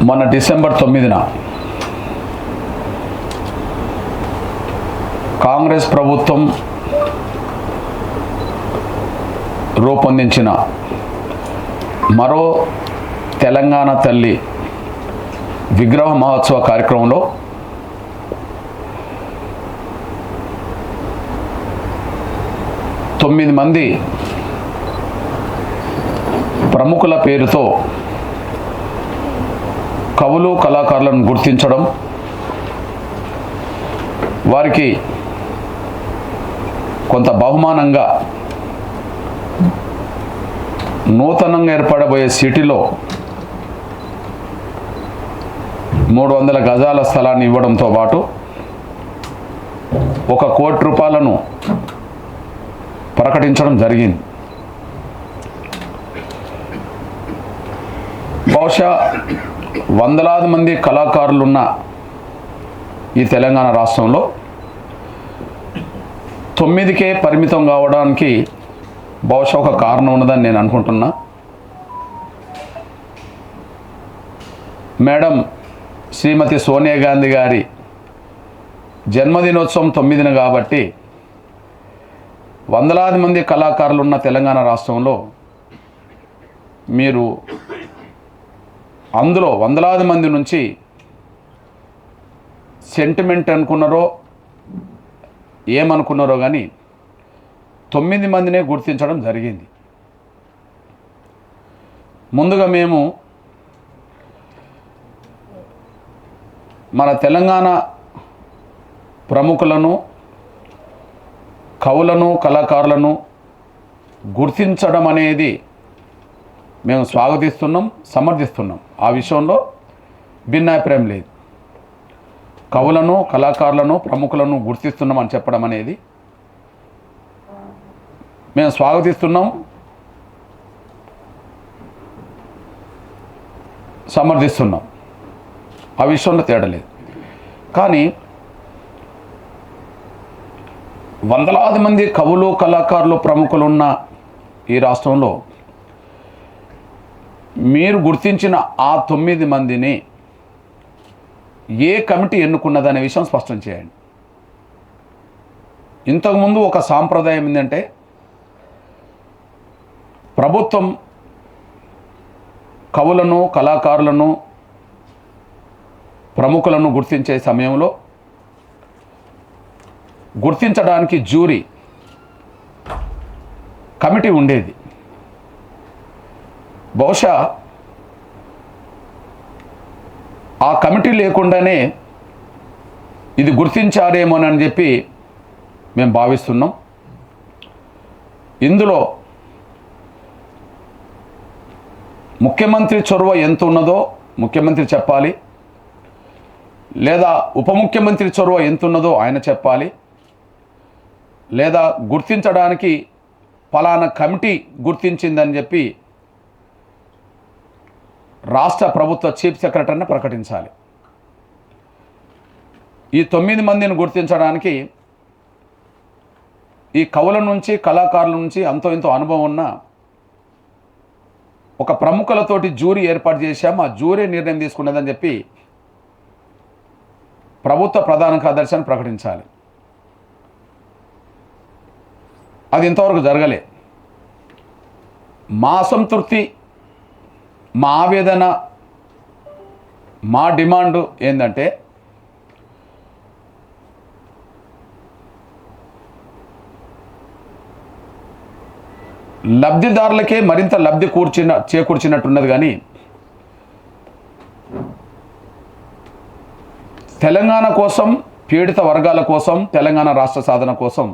మన డిసెంబర్ 9న కాంగ్రెస్ ప్రభుత్వం రూపొందించిన మరో తెలంగాణ తల్లి విగ్రహ మహోత్సవ కార్యక్రమంలో తొమ్మిది మంది ప్రముఖుల పేరుతో కవులు కళాకారులను గుర్తించడం, వారికి కొంత బహుమానంగా నూతనంగా ఏర్పడబోయే సిటీలో 300 గజాల స్థలాన్ని ఇవ్వడంతో పాటు ₹1 కోటి ప్రకటించడం జరిగింది. బహుశా వందలాది మంది కళాకారులున్న ఈ తెలంగాణ రాష్ట్రంలో 9కే పరిమితం కావడానికి బహుశా ఒక కారణం ఉన్నదని నేను అనుకుంటున్నా. మేడం శ్రీమతి సోనియా గాంధీ గారి జన్మదినోత్సవం 9న కాబట్టి వందలాది మంది కళాకారులు ఉన్న తెలంగాణ రాష్ట్రంలో మీరు అందులో వందలాది మంది నుంచి సెంటిమెంట్ అనుకున్నారో ఏమనుకున్నారో కానీ 9 మందినే గుర్తించడం జరిగింది. ముందుగా మేము మన తెలంగాణ ప్రముఖులను, కవులను, కళాకారులను గుర్తించడం అనేది మేము స్వాగతిస్తున్నాం, సమర్థిస్తున్నాం. ఆ విషయంలో భిన్నాభిప్రాయం లేదు. కవులను, కళాకారులను, ప్రముఖులను గుర్తిస్తున్నామని చెప్పడం అనేది మేము స్వాగతిస్తున్నాం, సమర్థిస్తున్నాం. ఆ విషయంలో తేడా లేదు. కానీ వందలాది మంది కవులు, కళాకారులు, ప్రముఖులు ఉన్న ఈ రాష్ట్రంలో మీరు గుర్తించిన ఆ 9 మందిని ఏ కమిటీ ఎన్నుకున్నదనే విషయం స్పష్టం చేయండి. ఇంతకుముందు ఒక సాంప్రదాయం ఏంటంటే ప్రభుత్వం కవులను, కళాకారులను, ప్రముఖులను గుర్తించే సమయంలో గుర్తించడానికి జ్యూరీ కమిటీ ఉండేది. బహుశా ఆ కమిటీ లేకుండానే ఇది గుర్తించారేమోనని చెప్పి మేము భావిస్తున్నాం. ఇందులో ముఖ్యమంత్రి చొరవ ఎంత ఉన్నదో ముఖ్యమంత్రి చెప్పాలి, లేదా ఉప ముఖ్యమంత్రి చొరవ ఎంత ఉన్నదో ఆయన చెప్పాలి, లేదా గుర్తించడానికి ఫలానా కమిటీ గుర్తించిందని చెప్పి రాష్ట్ర ప్రభుత్వ చీఫ్ సెక్రటరీని ప్రకటించాలి. ఈ 9 మందిని గుర్తించడానికి ఈ కవుల నుంచి, కళాకారుల నుంచి అంతో ఇంతో అనుభవం ఉన్న ఒక ప్రముఖులతోటి జ్యూరీ ఏర్పాటు చేశాము. ఆ జ్యూరీ నిర్ణయం తీసుకున్నదని చెప్పి ప్రభుత్వ ప్రధాన కార్యదర్శిని ప్రకటించాలి. అది ఇంతవరకు జరగలే. మా అసంతృప్తి, మా ఆవేదన, మా డిమాండ్ ఏంటంటే లబ్ధిదారులకే మరింత లబ్ధి చేకూర్చినట్టున్నది. కానీ తెలంగాణ కోసం, పీడిత వర్గాల కోసం, తెలంగాణ రాష్ట్ర సాధన కోసం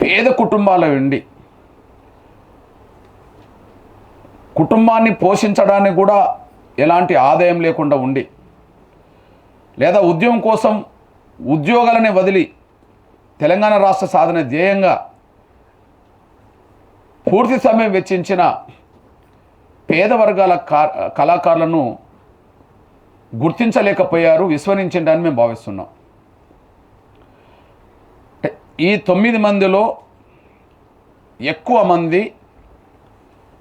పేద కుటుంబాల నుండి కుటుంబాన్ని పోషించడానికి కూడా ఎలాంటి ఆదాయం లేకుండా ఉండి, లేదా ఉద్యోగం కోసం ఉద్యోగాలనే వదిలి తెలంగాణ రాష్ట్ర సాధన ధ్యేయంగా పూర్తి సమయం వెచ్చించిన పేద వర్గాల కళాకారులను గుర్తించలేకపోయారు, విస్మరించిందని మేము భావిస్తున్నాం. ఈ 9 మందిలో ఎక్కువ మంది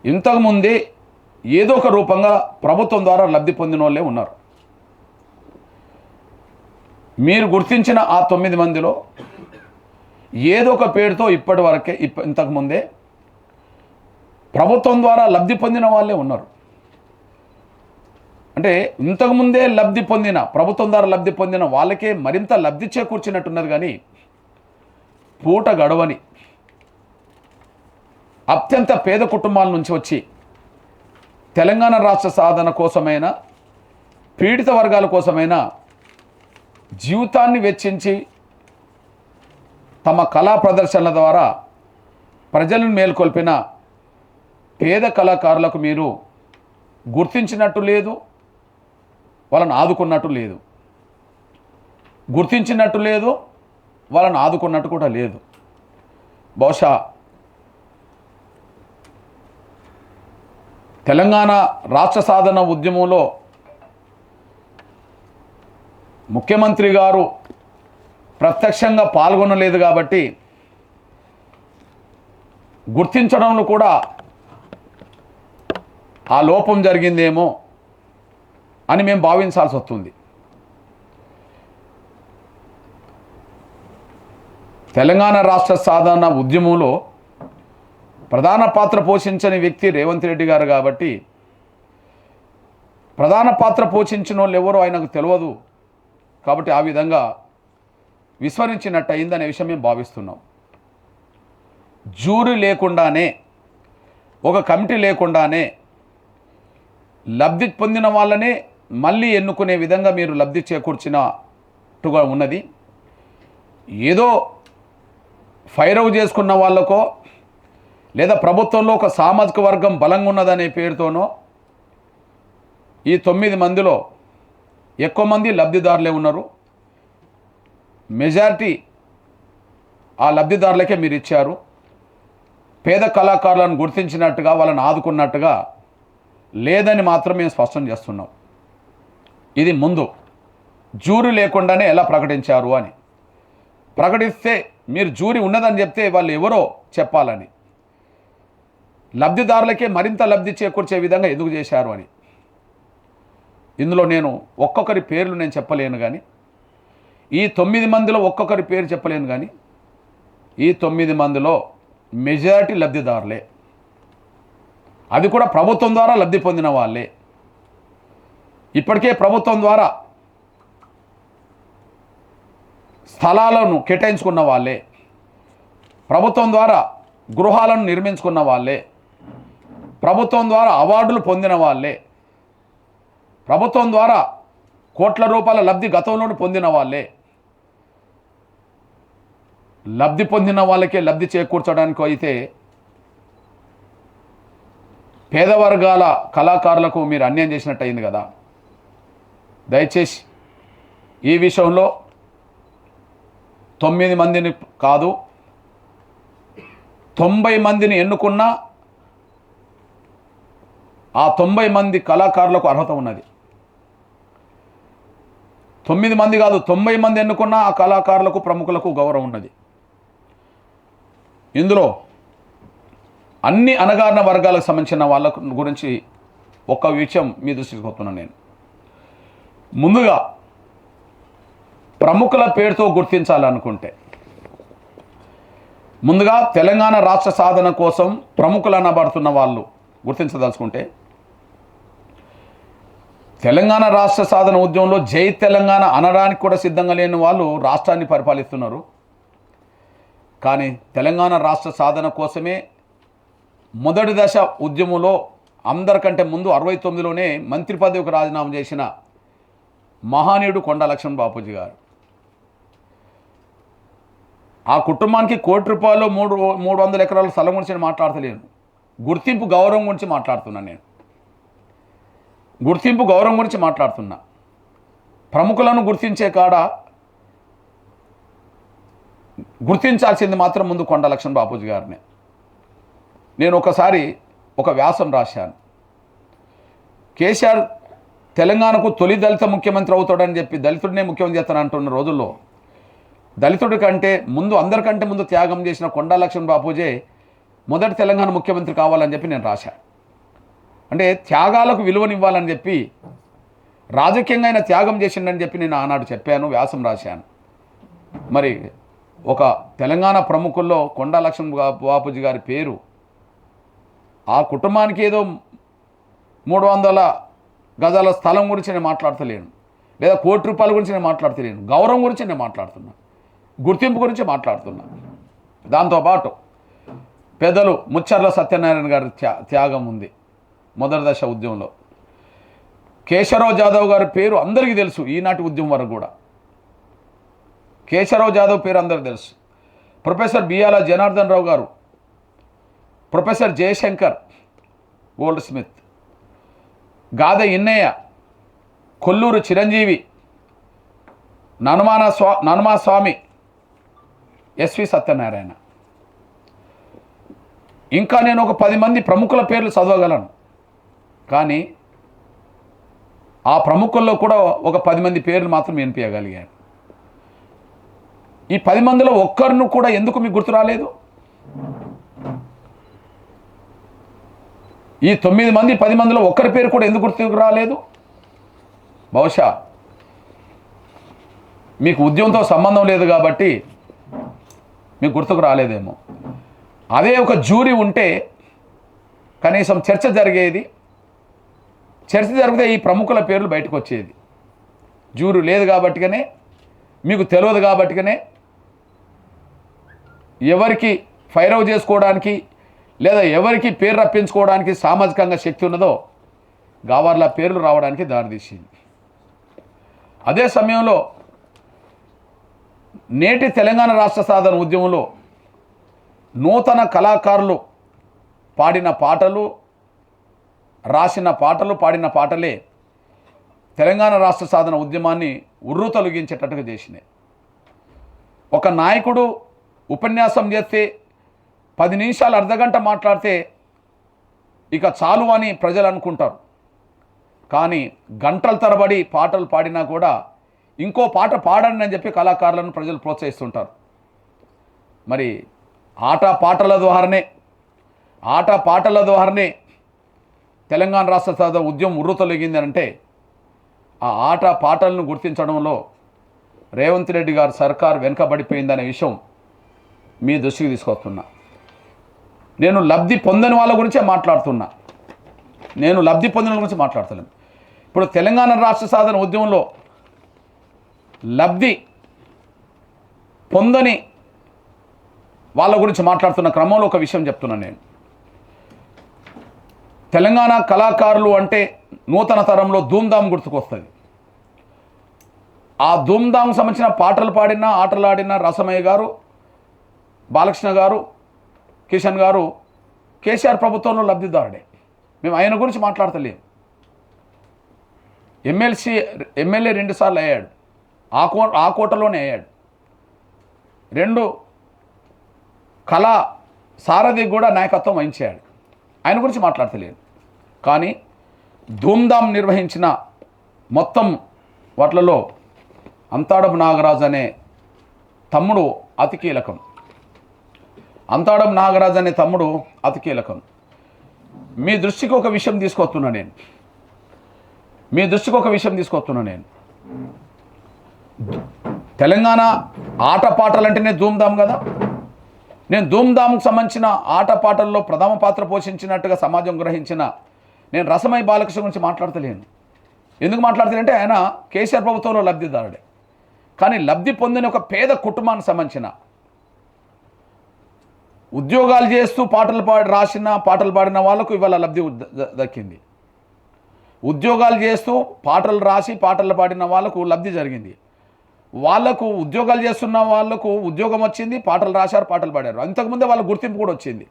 ఇంతకుముందే ఏదో ఒక రూపంగా ప్రభుత్వం ద్వారా లబ్ధి పొందిన వాళ్ళే ఉన్నారు. మీరు గుర్తించిన ఆ 9 మందిలో ఏదో ఒక పేరుతో ఇప్పటి వరకే ఇంతకుముందే ప్రభుత్వం ద్వారా లబ్ధి పొందిన వాళ్ళే ఉన్నారు. అంటే ఇంతకుముందే లబ్ధి పొందిన, ప్రభుత్వం ద్వారా లబ్ధి పొందిన వాళ్ళకే మరింత లబ్ధి చేకూర్చినట్టున్నది. కానీ పూట గడవని అత్యంత పేద కుటుంబాల నుంచి వచ్చి తెలంగాణ రాష్ట్ర సాధన కోసమైనా, పీడిత వర్గాల కోసమైనా జీవితాన్ని వెచ్చించి తమ కళా ప్రదర్శనల ద్వారా ప్రజలను మేల్కొల్పిన పేద కళాకారులకు మీరు గుర్తించినట్టు లేదు, వాళ్ళని ఆదుకున్నట్టు లేదు. గుర్తించినట్టు లేదు, వాళ్ళని ఆదుకున్నట్టు కూడా లేదు. బహుశా తెలంగాణ రాష్ట్ర సాధన ఉద్యమంలో ముఖ్యమంత్రి గారు ప్రత్యక్షంగా పాల్గొనలేదు కాబట్టి గుర్తించడంలో కూడా ఆ లోపం జరిగిందేమో అని మేము భావించాల్సి వస్తుంది. తెలంగాణ రాష్ట్ర సాధన ఉద్యమంలో ప్రధాన పాత్ర పోషించని వ్యక్తి రేవంత్ రెడ్డి గారు కాబట్టి ప్రధాన పాత్ర పోషించిన వాళ్ళు ఎవరో ఆయనకు తెలియదు కాబట్టి ఆ విధంగా విస్మరించినట్టు అయిందనే విషయం మేము భావిస్తున్నాం. జ్యూరీ లేకుండానే, ఒక కమిటీ లేకుండానే లబ్ధి పొందిన వాళ్ళనే మళ్ళీ ఎన్నుకునే విధంగా మీరు లబ్ధి చేకూర్చినట్టుగా ఉన్నది. ఏదో ఫైరవ్ చేసుకున్న వాళ్ళకో లేదా ప్రభుత్వంలో ఒక సామాజిక వర్గం బలంగా ఉన్నదనే పేరుతోనో ఈ 9 మందిలో ఎక్కువ మంది లబ్ధిదారులే ఉన్నారు. మెజారిటీ ఆ లబ్ధిదారులకే మీరు ఇచ్చారు. పేద కళాకారులను గుర్తించినట్టుగా, వాళ్ళని ఆదుకున్నట్టుగా లేదని మాత్రం మేము స్పష్టం చేస్తున్నాం. ఇది ముందు జ్యూరీ లేకుండానే ఎలా ప్రకటించారు అని. ప్రకటిస్తే మీరు జ్యూరీ ఉన్నదని చెప్తే వాళ్ళు ఎవరో చెప్పాలని, లబ్ధిదారులకే మరింత లబ్ధి చేకూర్చే విధంగా ఎందుకు చేశారు అని. ఇందులో నేను ఒక్కొక్కరి పేర్లు నేను చెప్పలేను, కానీ ఈ 9 మందిలో ఒక్కొక్కరి పేరు చెప్పలేను, కానీ ఈ 9 మందిలో మెజారిటీ లబ్ధిదారులే, అది కూడా ప్రభుత్వం ద్వారా లబ్ధి పొందిన వాళ్ళే. ఇప్పటికే ప్రభుత్వం ద్వారా స్థలాలను కేటాయించుకున్న వాళ్ళే, ప్రభుత్వం ద్వారా గృహాలను నిర్మించుకున్న వాళ్ళే, ప్రభుత్వం ద్వారా అవార్డులు పొందిన వాళ్ళే, ప్రభుత్వం ద్వారా కోట్ల రూపాయల లబ్ధి గతంలోనే పొందిన వాళ్ళే. లబ్ధి పొందిన వాళ్ళకే లబ్ధి చేకూర్చడానికి అయితే పేద వర్గాల కళాకారులకు మీరు అన్యాయం చేసినట్టు అయింది కదా. దయచేసి ఈ విషయంలో 9 మందిని కాదు 90 మందిని ఎన్నుకున్న ఆ 90 మంది కళాకారులకు అర్హత ఉన్నది. 9 మంది కాదు 90 మంది ఎన్నుకున్న ఆ కళాకారులకు, ప్రముఖులకు గౌరవం ఉన్నది. ఇందులో అన్ని అణగారిన వర్గాలకు సంబంధించిన వాళ్ళ గురించి ఒక్క విషయం మీ దృష్టికి వస్తున్నాను నేను. ముందుగా ప్రముఖుల పేరుతో గుర్తించాలనుకుంటే, ముందుగా తెలంగాణ రాష్ట్ర సాధన కోసం ప్రముఖులు అనబడుతున్న వాళ్ళు గుర్తించదలుచుకుంటే, తెలంగాణ రాష్ట్ర సాధన ఉద్యమంలో జై తెలంగాణ అనడానికి కూడా సిద్ధంగా లేని వాళ్ళు రాష్ట్రాన్ని పరిపాలిస్తున్నారు. కానీ తెలంగాణ రాష్ట్ర సాధన కోసమే మొదటి దశ ఉద్యమంలో అందరికంటే ముందు 69లోనే మంత్రి పదవికి రాజీనామా చేసిన మహానీయుడు కొండా లక్ష్మణ్ బాపూజీ గారు. ఆ కుటుంబానికి ₹1 కోటి 300 ఎకరాల స్థలం గురించి మాట్లాడతలేను, గుర్తింపు గౌరవం గురించి మాట్లాడుతున్నాను. నేను గుర్తింపు గౌరవం గురించి మాట్లాడుతున్నా. ప్రముఖులను గుర్తించే కాడ గుర్తించాల్సింది మాత్రం ముందు కొండా లక్ష్మణ్ బాపూజీ గారిని. నేను ఒకసారి ఒక వ్యాసం రాశాను. కేసీఆర్ తెలంగాణకు తొలి దళిత ముఖ్యమంత్రి అవుతాడని చెప్పి దళితుడినే ముఖ్యమంత్రి చేస్తాను అంటున్న రోజుల్లో దళితుడి కంటే ముందు, అందరికంటే ముందు త్యాగం చేసిన కొండా లక్ష్మణ్ బాపూజీ మొదటి తెలంగాణ ముఖ్యమంత్రి కావాలని చెప్పి నేను రాశాను. అంటే త్యాగాలకు విలువనివ్వాలని చెప్పి రాజకీయంగా ఆయన త్యాగం చేసిండని చెప్పి నేను ఆనాడు చెప్పాను, వ్యాసం రాశాను. మరి ఒక తెలంగాణ ప్రముఖుల్లో కొండా లక్ష్మణ్ బాపూజీ గారి పేరు, ఆ కుటుంబానికి ఏదో 300 గజాల స్థలం గురించి నేను మాట్లాడతలేను, లేదా ₹1 కోటి గురించి నేను మాట్లాడతలేను. గౌరవం గురించి నేను మాట్లాడుతున్నా, గుర్తింపు గురించి మాట్లాడుతున్నా. దాంతోపాటు పెద్దలు ముచ్చర్ల సత్యనారాయణ గారి త్యాగం ఉంది మొదటి దశ ఉద్యమంలో. కేశవరావు జాదవ్ గారి పేరు అందరికీ తెలుసు, ఈనాటి ఉద్యమం వరకు కూడా కేశవరావు జాదవ్ పేరు అందరికీ తెలుసు. ప్రొఫెసర్ బియాల జనార్దన్ రావు గారు, ప్రొఫెసర్ జయశంకర్ గోల్డ్ స్మిత్, గాదె ఇన్నయ్య, కొల్లూరు చిరంజీవి, ననుమా స్వామి, ఎస్వి సత్యనారాయణ. ఇంకా నేను ఒక 10 మంది ప్రముఖుల పేర్లు చదవగలను. కానీ ఆ ప్రముఖుల్లో కూడా ఒక 10 మంది పేర్లు మాత్రం వినిపించగలిగాను. ఈ 10 మందిలో ఒక్కరిని కూడా ఎందుకు మీకు గుర్తు రాలేదు? ఈ 9 మంది 10 మందిలో ఒక్కరి పేరు కూడా ఎందుకు గుర్తుకు రాలేదు? బహుశా మీకు ఉద్యమంతో సంబంధం లేదు కాబట్టి మీకు గుర్తుకు రాలేదేమో. అదే ఒక జ్యూరీ ఉంటే కనీసం చర్చ జరిగేది. చర్చ జరిగితే ఈ ప్రముఖుల పేర్లు బయటకు వచ్చేది. జ్యూరీ లేదు కాబట్టిగానే, మీకు తెలియదు కాబట్టిగానే, ఎవరికి ఫైరవ్ చేసుకోవడానికి లేదా ఎవరికి పేరు రప్పించుకోవడానికి సామాజికంగా శక్తి ఉన్నదో గావర్ల పేర్లు రావడానికి దారితీసింది. అదే సమయంలో నేటి తెలంగాణ రాష్ట్ర సాధన ఉద్యమంలో నూతన కళాకారులు పాడిన పాటలు, రాసిన పాటలు, పాడిన పాటలే తెలంగాణ రాష్ట్ర సాధన ఉద్యమాన్ని ఉర్రూతొలగించేటట్టుగా చేసినాయి. ఒక నాయకుడు ఉపన్యాసం చేస్తే 10 నిమిషాలు అర్ధగంట మాట్లాడితే ఇక చాలు అని ప్రజలు అనుకుంటారు. కానీ గంటల తరబడి పాటలు పాడినా కూడా ఇంకో పాట పాడండి అని చెప్పి కళాకారులను ప్రజలు ప్రోత్సహిస్తుంటారు. మరి ఆట పాటల ద్వారానే తెలంగాణ రాష్ట్ర సాధన ఉద్యమం ఉర్రూతొలగింది అంటే ఆ ఆట పాటలను గుర్తించడంలో రేవంత్ రెడ్డి గారు సర్కార్ వెనుకబడిపోయిందనే విషయం మీ దృష్టికి తీసుకొస్తున్నా. నేను లబ్ధి పొందని వాళ్ళ గురించే మాట్లాడుతున్నా, నేను లబ్ధి పొందిన గురించి మాట్లాడుతున్నాను. ఇప్పుడు తెలంగాణ రాష్ట్ర సాధన ఉద్యమంలో లబ్ధి పొందని వాళ్ళ గురించి మాట్లాడుతున్న క్రమంలో ఒక విషయం చెప్తున్నాను. నేను తెలంగాణ కళాకారులు అంటే నూతన తరంలో ధూమ్ధామ్ గుర్తుకొస్తుంది. ఆ ధూమ్ధామ్ సంబంధించిన పాటలు పాడిన, ఆటలాడిన రసమయ్య గారు, బాలకృష్ణ గారు, కిషన్ గారు కేసీఆర్ ప్రభుత్వంలో లబ్ధిదారుడే. మేము ఆయన గురించి మాట్లాడతలేము. ఎమ్మెల్యే 2 సార్లు అయ్యాడు, ఆ కోటలోనే అయ్యాడు. 2 కళా సారథి కూడా నాయకత్వం వహించాడు. ఆయన గురించి మాట్లాడతలేదు. కానీ ధూమ్ధామ్ నిర్వహించిన మొత్తం వాటిలలో అంతాడపు నాగరాజు అనే తమ్ముడు అతి కీలకం. మీ దృష్టికి ఒక విషయం తీసుకొస్తున్నా నేను. తెలంగాణ ఆటపాటలంటేనే ధూమ్ధామ్ కదా. నేను ధూమ్ధామ్కి సంబంధించిన ఆటపాటల్లో ప్రథమ పాత్ర పోషించినట్టుగా సమాజం గ్రహించిన నేను రసమయ్య బాలకృష్ణ గురించి మాట్లాడతలేను. ఎందుకు మాట్లాడతానంటే ఆయన కేసీఆర్ ప్రభుత్వంలో లబ్ధిదారుడే. కానీ లబ్ధి పొందిన ఒక పేద కుటుంబానికి సంబంధించిన ఉద్యోగాలు చేస్తూ పాటలు పాడిన వాళ్ళకు ఇవాళ లబ్ధి దక్కింది. ఉద్యోగాలు చేస్తూ పాటలు రాసి పాటలు పాడిన వాళ్ళకు లబ్ధి జరిగింది. వాళ్ళకు ఉద్యోగాలు చేస్తున్న వాళ్ళకు ఉద్యోగం వచ్చింది, పాటలు రాశారు, పాటలు పాడారు. అంతకుముందే వాళ్ళ గుర్తింపు కూడా వచ్చింది.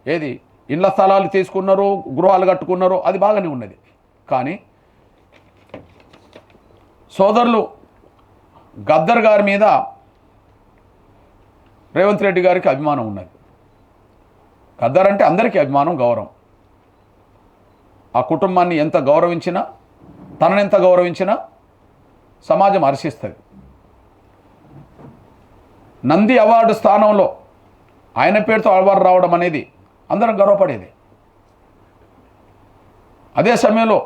ఏది ఇండ్ల స్థలాలు తీసుకున్నారు, గృహాలు కట్టుకున్నారు, అది బాగానే ఉన్నది. కానీ సోదరులు గద్దర్ గారి మీద రేవంత్ రెడ్డి గారికి అభిమానం ఉన్నది. గద్దర్ అంటే అందరికీ అభిమానం, గౌరవం. ఆ కుటుంబాన్ని ఎంత గౌరవించినా, తనని ఎంత గౌరవించినా సమాజం హర్షిస్తుంది. నంది అవార్డు స్థానంలో ఆయన పేరుతో అవార్డు రావడం అనేది అందరం గర్వపడేది. అదే సమయంలో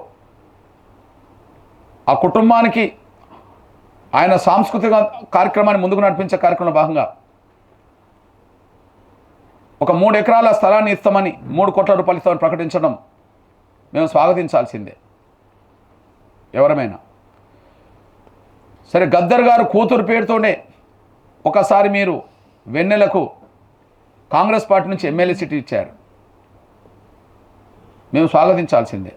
ఆ కుటుంబానికి ఆయన సాంస్కృతిక కార్యక్రమాన్ని ముందుకు నడిపించే కార్యక్రమంలో భాగంగా ఒక 3 ఎకరాల స్థలాన్ని ఇస్తామని 3 కోట్ల రూపాయలు ఇస్తామని ప్రకటించడం మేము స్వాగతించాల్సిందే ఎవరమైనా సరే. గద్దర్ గారు కూతురు పేరుతోనే ఒకసారి మీరు వెన్నెలకు కాంగ్రెస్ పార్టీ నుంచి ఎమ్మెల్యే సీట్ ఇచ్చారు, మేము స్వాగతించాల్సిందే.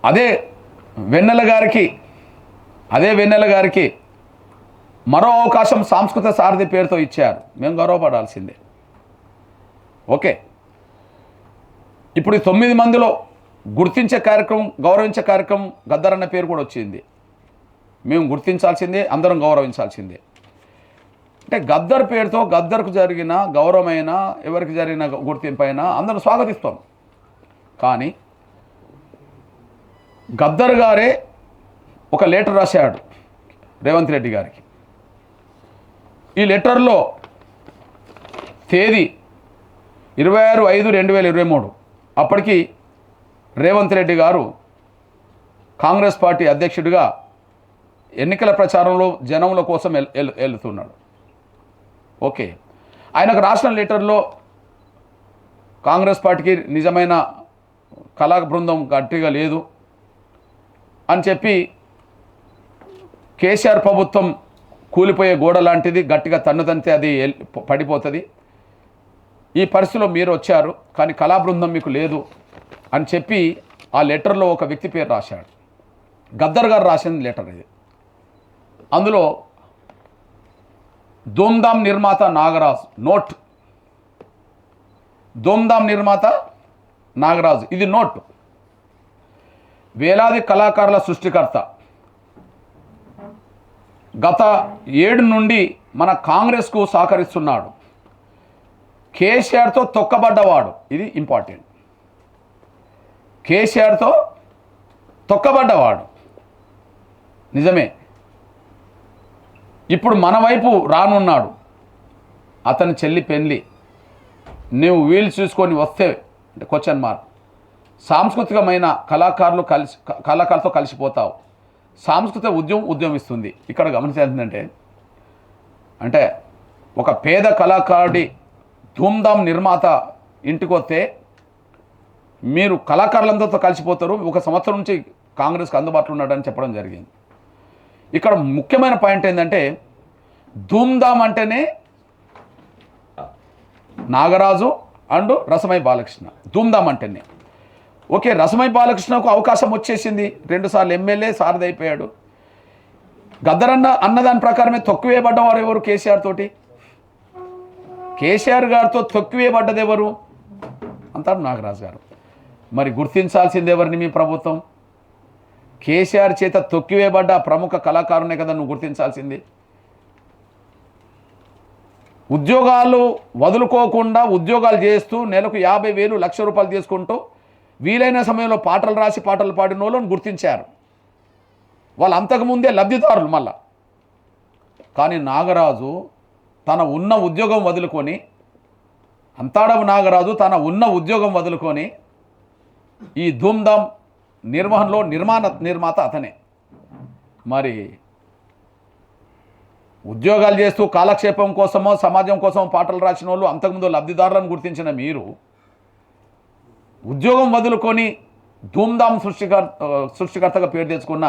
అదే వెన్నెల గారికి మరో అవకాశం సాంస్కృతిక సారథి పేరుతో ఇచ్చారు, మేము గౌరవపడాల్సిందే. ఓకే, ఇప్పుడు 9 మందిలో గుర్తించే కార్యక్రమం, గౌరవించే కార్యక్రమం గద్దర్ అన్న పేరు కూడా వచ్చింది, మేము గుర్తించాల్సిందే, అందరం గౌరవించాల్సిందే. అంటే గద్దర్ పేరుతో గద్దర్కు జరిగిన గౌరవమైన, ఎవరికి జరిగిన గుర్తింపు అయినా అందరం స్వాగతిస్తాం. కానీ గద్దర్ గారే ఒక లెటర్ రాశాడు రేవంత్ రెడ్డి గారికి. ఈ లెటర్లో తేదీ 26/5/2023, అప్పటికి రేవంత్ రెడ్డి గారు కాంగ్రెస్ పార్టీ అధ్యక్షుడిగా ఎన్నికల ప్రచారంలో జనముల కోసం వెళ్తున్నాడు. ఓకే, ఆయనకు రాసిన లెటర్లో కాంగ్రెస్ పార్టీకి నిజమైన కళా బృందం గట్టిగా లేదు అని చెప్పి, కేసీఆర్ ప్రభుత్వం కూలిపోయే గోడ లాంటిది, గట్టిగా తన్నుతంతే అది పడిపోతుంది, ఈ పరిస్థితిలో మీరు వచ్చారు కానీ కళా బృందం మీకు లేదు అని చెప్పి ఆ లెటర్లో ఒక వ్యక్తి పేరు రాశాడు. గద్దర్ గారు రాసిన లెటర్ ఇది. అందులో ధూమ్ధామ్ నిర్మాత నాగరాజు నోట్, ధూమ్ధామ్ నిర్మాత నాగరాజు, ఇది నోట్. వేలాది కళాకారుల సృష్టికర్త, గత 7 నుండి మన కాంగ్రెస్కు సహకరిస్తున్నాడు, కేసీఆర్తో తొక్కబడ్డవాడు, ఇది ఇంపార్టెంట్, కేసీఆర్తో తొక్కబడ్డవాడు నిజమే, ఇప్పుడు మన వైపు రానున్నాడు, అతని చెల్లి పెళ్ళి, నువ్వు వీలు చూసుకొని వస్తే అంటే క్వశ్చన్ మార్క్, సాంస్కృతికమైన కళాకారులతో కలిసిపోతావు, సాంస్కృతిక ఉద్యమిస్తుంది. ఇక్కడ గమనించేందంటే అంటే ఒక పేద కళాకారుడి ధూమ్ధామ్ నిర్మాత ఇంటికి వస్తే మీరు కళాకారులందరితో కలిసిపోతారు, 1 సంవత్సరం నుంచి కాంగ్రెస్కి అందుబాటులో ఉన్నాడని చెప్పడం జరిగింది. ఇక్కడ ముఖ్యమైన పాయింట్ ఏంటంటే ధూమ్ధామ్ అంటేనే నాగరాజు అండ్ రసమై బాలకృష్ణ, ధూమ్ధామ్ అంటేనే. ఓకే, రసమై బాలకృష్ణకు అవకాశం వచ్చేసింది, 2 సార్లు ఎమ్మెల్యే సారథి అయిపోయాడు. గద్దర్ అన్నదాని ప్రకారమే తొక్కువేయబడ్డవారు ఎవరు? కేసీఆర్ తోటి, కేసీఆర్ గారితో తొక్కువేయబడ్డది ఎవరు అంటారు నాగరాజు గారు. మరి గుర్తించాల్సింది ఎవరిని మీ ప్రభుత్వం? కేసీఆర్ చేత తొక్కివేయబడ్డ ప్రముఖ కళాకారునే కదా నువ్వు గుర్తించాల్సింది. ఉద్యోగాలు వదులుకోకుండా ఉద్యోగాలు చేస్తూ నెలకు 50,000 1,00,000 రూపాయలు తీసుకుంటూ వీలైన సమయంలో పాటలు రాసి పాటలు పాడిన వాళ్ళని గుర్తించారు, వాళ్ళు అంతకుముందే లబ్ధిదారులు మళ్ళా. కానీ నాగరాజు తన ఉన్న ఉద్యోగం వదులుకొని, అంతాడవు నాగరాజు తన ఉన్న ఉద్యోగం వదులుకొని ఈ ధూమ్ధామ్ నిర్వహణలో నిర్మాత అతనే. మరి ఉద్యోగాలు చేస్తూ కాలక్షేపం కోసమో సమాజం కోసం పాటలు రాసిన వాళ్ళు అంతకుముందు లబ్ధిదారులను గుర్తించిన మీరు ఉద్యోగం వదులుకొని ధూమ్ధామ్ సృష్టికర్తగా పేరు తెచ్చుకున్న,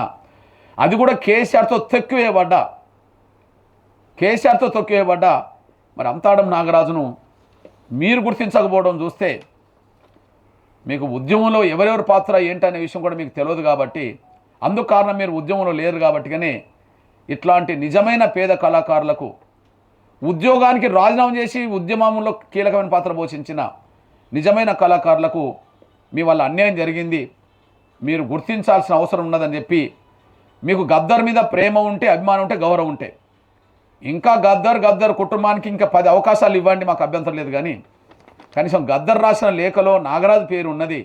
అది కూడా కేసీఆర్తో తొక్కివేయబడ్డ మరి అంతాడం నాగరాజును మీరు గుర్తించకపోవడం చూస్తే మీకు ఉద్యమంలో ఎవరెవరి పాత్ర ఏంటనే విషయం కూడా మీకు తెలియదు. కాబట్టి అందుకు కారణం మీరు ఉద్యమంలో లేరు కాబట్టిగానే ఇట్లాంటి నిజమైన పేద కళాకారులకు ఉద్యోగానికి రాజీనామా చేసి ఉద్యమంలో కీలకమైన పాత్ర పోషించిన నిజమైన కళాకారులకు మీ వల్ల అన్యాయం జరిగింది, మీరు గుర్తించాల్సిన అవసరం ఉన్నదని చెప్పి, మీకు గద్దర్ మీద ప్రేమ ఉంటే, అభిమానం ఉంటే, గౌరవం ఉంటే ఇంకా గద్దర్ కుటుంబానికి ఇంకా 10 అవకాశాలు ఇవ్వండి, మాకు అభ్యంతరం లేదు. కానీ కనీసం గద్దర్ రాసిన లేఖలో నాగరాజు పేరు ఉన్నది,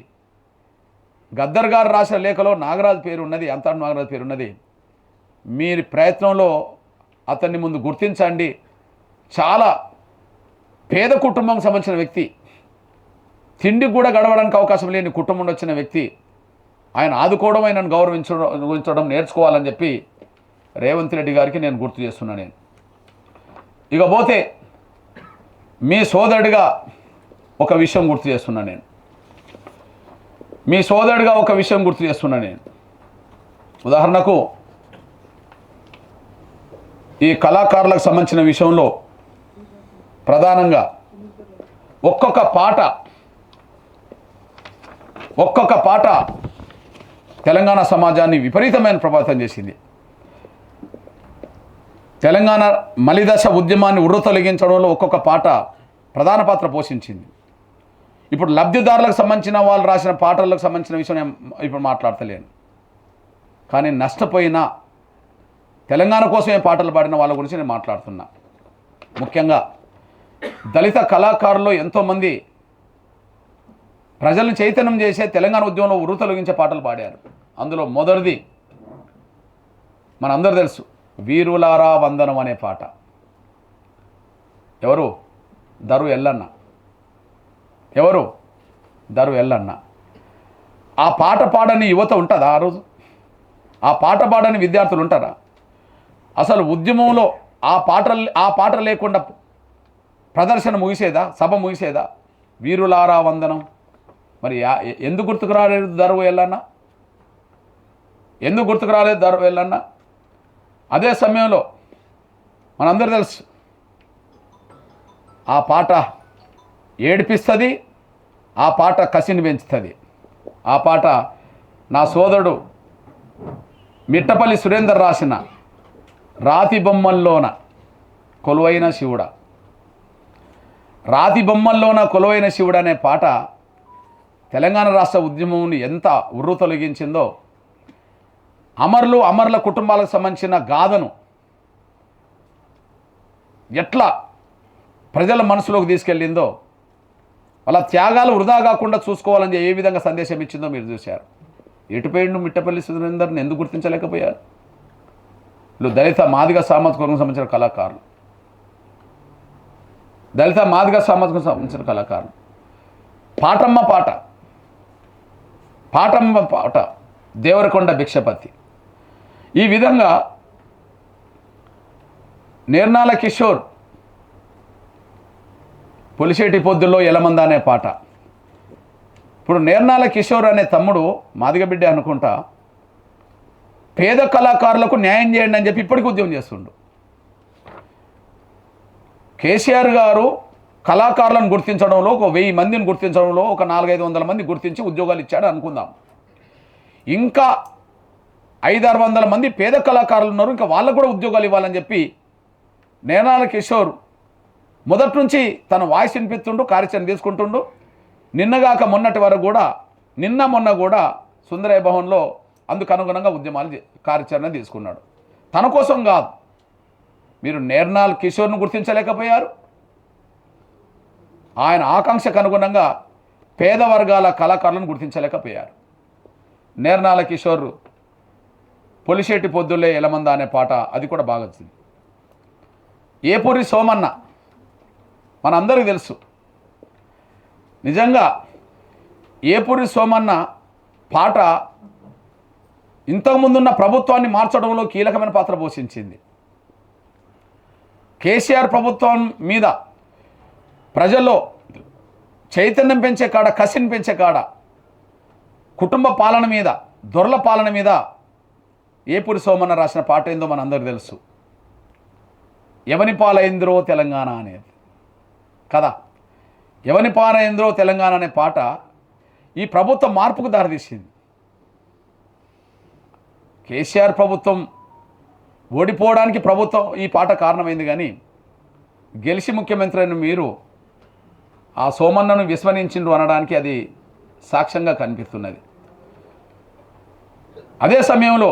గద్దర్ గారు రాసిన లేఖలో నాగరాజు పేరు ఉన్నది, అంతాడు నాగరాజు పేరు ఉన్నది. మీరు ప్రయత్నంలో అతన్ని ముందు గుర్తించండి. చాలా పేద కుటుంబం సంబంధించిన వ్యక్తి, తిండికి కూడా గడవడానికి అవకాశం లేని కుటుంబం నుండి వచ్చిన వ్యక్తి ఆయన ఆదుకోవడం, ఆయనను గౌరవించడం నేర్చుకోవాలని చెప్పి రేవంత్ రెడ్డి గారికి నేను గుర్తు చేస్తున్నాను. నేను ఇకపోతే మీ సోదరుడిగా ఒక విషయం గుర్తు చేస్తున్నాను. నేను ఉదాహరణకు ఈ కళాకారులకు సంబంధించిన విషయంలో ప్రధానంగా ఒక్కొక్క పాట తెలంగాణ సమాజాన్ని విపరీతమైన ప్రభావితం చేసింది. తెలంగాణ మలిదశ ఉద్యమాన్ని ఉర్రతొలగించడంలో ఒక్కొక్క పాట ప్రధాన పాత్ర పోషించింది. ఇప్పుడు లబ్ధిదారులకు సంబంధించిన వాళ్ళు రాసిన పాటలకు సంబంధించిన విషయం నేను ఇప్పుడు మాట్లాడతలేను. కానీ నష్టపోయిన తెలంగాణ కోసమే పాటలు పాడిన వాళ్ళ గురించి నేను మాట్లాడుతున్నా. ముఖ్యంగా దళిత కళాకారులు ఎంతోమంది ప్రజలను చైతన్యం చేసే తెలంగాణ ఉద్యమంలో ఉర్రతొలగించే పాటలు పాడారు. అందులో మొదటిది మనందరూ తెలుసు, వీరులారా వందనం అనే పాట. ఎవరు? దరు ఎల్లన్న. ఆ పాట పాడని యువత ఉంటుందా? ఆ రోజు ఆ పాట పాడని విద్యార్థులు ఉంటారా? అసలు ఉద్యమంలో ఆ పాట లేకుండా ప్రదర్శన ముగిసేదా? సభ ముగిసేదా? వీరులారా వందనం. మరి ఎందుకు గుర్తుకు రాలేదు దరు ఎల్లన్న? అదే సమయంలో మనందరూ తెలుసు, ఆ పాట ఏడిపిస్తుంది, ఆ పాట కసిని పెంచుతుంది. ఆ పాట నా సోదరుడు మిట్టపల్లి సురేందర్ రాసిన రాతి బొమ్మల్లోన కొలువైన శివుడు అనే పాట తెలంగాణ రాష్ట్ర ఉద్యమంని ఎంత ఉర్రతొలగించిందో, అమరుల కుటుంబాలకు సంబంధించిన గాథను ఎట్లా ప్రజల మనసులోకి తీసుకెళ్ళిందో, వాళ్ళ త్యాగాలు వృధా కాకుండా చూసుకోవాలని ఏ విధంగా సందేశం ఇచ్చిందో మీరు చూశారు. ఎటుపోయిండు మిట్టపల్లి సురేందర్ని ఎందుకు గుర్తించలేకపోయారు? వీళ్ళు దళిత మాదిగ సామాజిక వర్గం సంబంధించిన కళాకారులు. పాటమ్మ పాట దేవరకొండ భిక్షపతి. ఈ విధంగా నిర్నాల కిషోర్ పొలిశెట్టి పొద్దుల్లో ఎలమంద అనే పాట. ఇప్పుడు నిర్నాల కిషోర్ అనే తమ్ముడు మాదిగ బిడ్డ అనుకుంటా, పేద కళాకారులకు న్యాయం చేయండి అని చెప్పి ఇప్పటికీ ఉద్యమం చేస్తుండు. కేసీఆర్ గారు కళాకారులను గుర్తించడంలో, ఒక 1000 మందిని గుర్తించడంలో ఒక 400-500 మంది గుర్తించి ఉద్యోగాలు ఇచ్చాడు అనుకుందాం. ఇంకా 500-600 మంది పేద కళాకారులు ఉన్నారు, ఇంకా వాళ్ళకు కూడా ఉద్యోగాలు ఇవ్వాలని చెప్పి నిర్నాల కిషోర్ మొదటి నుంచి తన వాయిస్ వినిపిస్తుండు, కార్యాచరణ తీసుకుంటుండు. నిన్నగాక మొన్నటి వరకు కూడా, మొన్న కూడా సుందరయ్య భవన్లో అందుకు అనుగుణంగా కార్యాచరణ తీసుకున్నాడు. తన కోసం కాదు. మీరు నిర్నాల్ కిషోర్ను గుర్తించలేకపోయారు. ఆయన ఆకాంక్షకు అనుగుణంగా పేద వర్గాల కళాకారులను గుర్తించలేకపోయారు. నిర్నాల కిషోర్ పొలిశెట్టి పొద్దులే ఎలమంద అనే పాట, అది కూడా బాగా వచ్చింది. ఏపూరి సోమన్న మనందరికీ తెలుసు. నిజంగా ఏపూరి సోమన్న పాట ఇంతకుముందున్న ప్రభుత్వాన్ని మార్చడంలో కీలకమైన పాత్ర పోషించింది. కేసీఆర్ ప్రభుత్వం మీద ప్రజల్లో చైతన్యం పెంచే కాడ, కసిని పెంచే కాడ, కుటుంబ పాలన మీద, దొరల పాలన మీద ఏపూరి సోమన్న రాసిన పాట ఏందో మనందరికీ తెలుసు. ఎవని పాలైంద్రో తెలంగాణ అనేది కదా. ఎవని పాలైంద్రో తెలంగాణ అనే పాట ఈ ప్రభుత్వ మార్పుకు దారితీసింది. కేసీఆర్ ప్రభుత్వం ఓడిపోవడానికి ఈ పాట కారణమైంది. కానీ గెలిచి ముఖ్యమంత్రి అయిన మీరు ఆ సోమన్నను విస్మరించిండ్రు అనడానికి అది సాక్ష్యంగా కనిపిస్తున్నది. అదే సమయంలో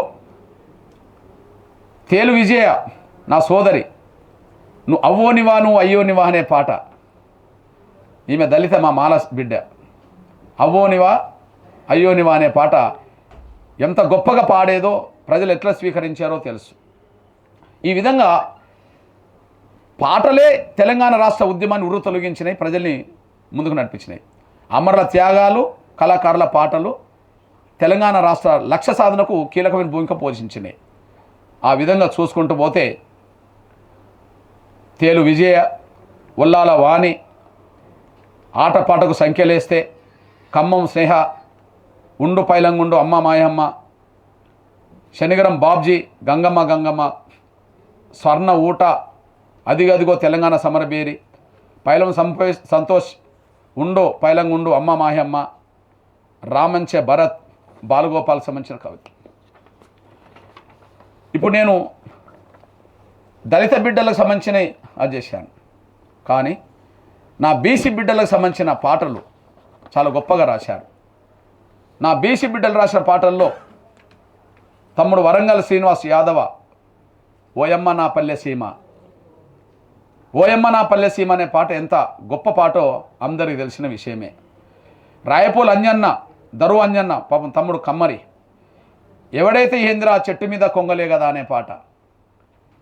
తేలు విజయ నా సోదరి, నువ్వు అవ్వోనివా నువ్వు అయ్యోనివా అనే పాట, ఈమె దళిత మా మాల బిడ్డ. అవ్వోనివా అయ్యోనివా అనే పాట ఎంత గొప్పగా పాడేదో, ప్రజలు ఎట్లా స్వీకరించారో తెలుసు. ఈ విధంగా పాటలే తెలంగాణ రాష్ట్ర ఉద్యమాన్ని తొలగించినాయి, ప్రజల్ని ముందుకు నడిపించినాయి. అమరుల త్యాగాలు, కళాకారుల పాటలు తెలంగాణ రాష్ట్ర లక్ష్య సాధనకు కీలకమైన భూమిక పోషించినాయి. ఆ విధంగా చూసుకుంటూ పోతే తేలు విజయ, ఉల్లాల వాణి, ఆటపాటకు సంఖ్యలేస్తే, ఖమ్మం స్నేహ, ఉండు పైలంగుండు, అమ్మ మాయమ్మ, శనిగరం బాబ్జీ, గంగమ్మ గంగమ్మ, స్వర్ణ ఊట, అదిగదిగో తెలంగాణ సమరబేరి, పైలం సంతోష్, ఉండు పైలంగుండు, అమ్మ మాయమ్మ, రామంచె భరత్, బాలగోపాల్ సంబంధించిన కవిత. ఇప్పుడు నేను దళిత బిడ్డలకు సంబంధించినవి అది చేశాను, కానీ నా బీసీ బిడ్డలకు సంబంధించిన పాటలు చాలా గొప్పగా రాశారు. నా బీసీ బిడ్డలు రాసిన పాటల్లో తమ్ముడు వరంగల్ శ్రీనివాస్ యాదవ ఓయమ్మ నా పల్లె సీమ, ఓయమ్మ నా పల్లె సీమ అనే పాట ఎంత గొప్ప పాటో అందరికీ తెలిసిన విషయమే. రాయపూల్ అంజన్న, దరు అంజన్న పాపం తమ్ముడు కమ్మరి, ఎవడైతే ఏందిరా చెట్టు మీద కొంగలే కదా అనే పాట,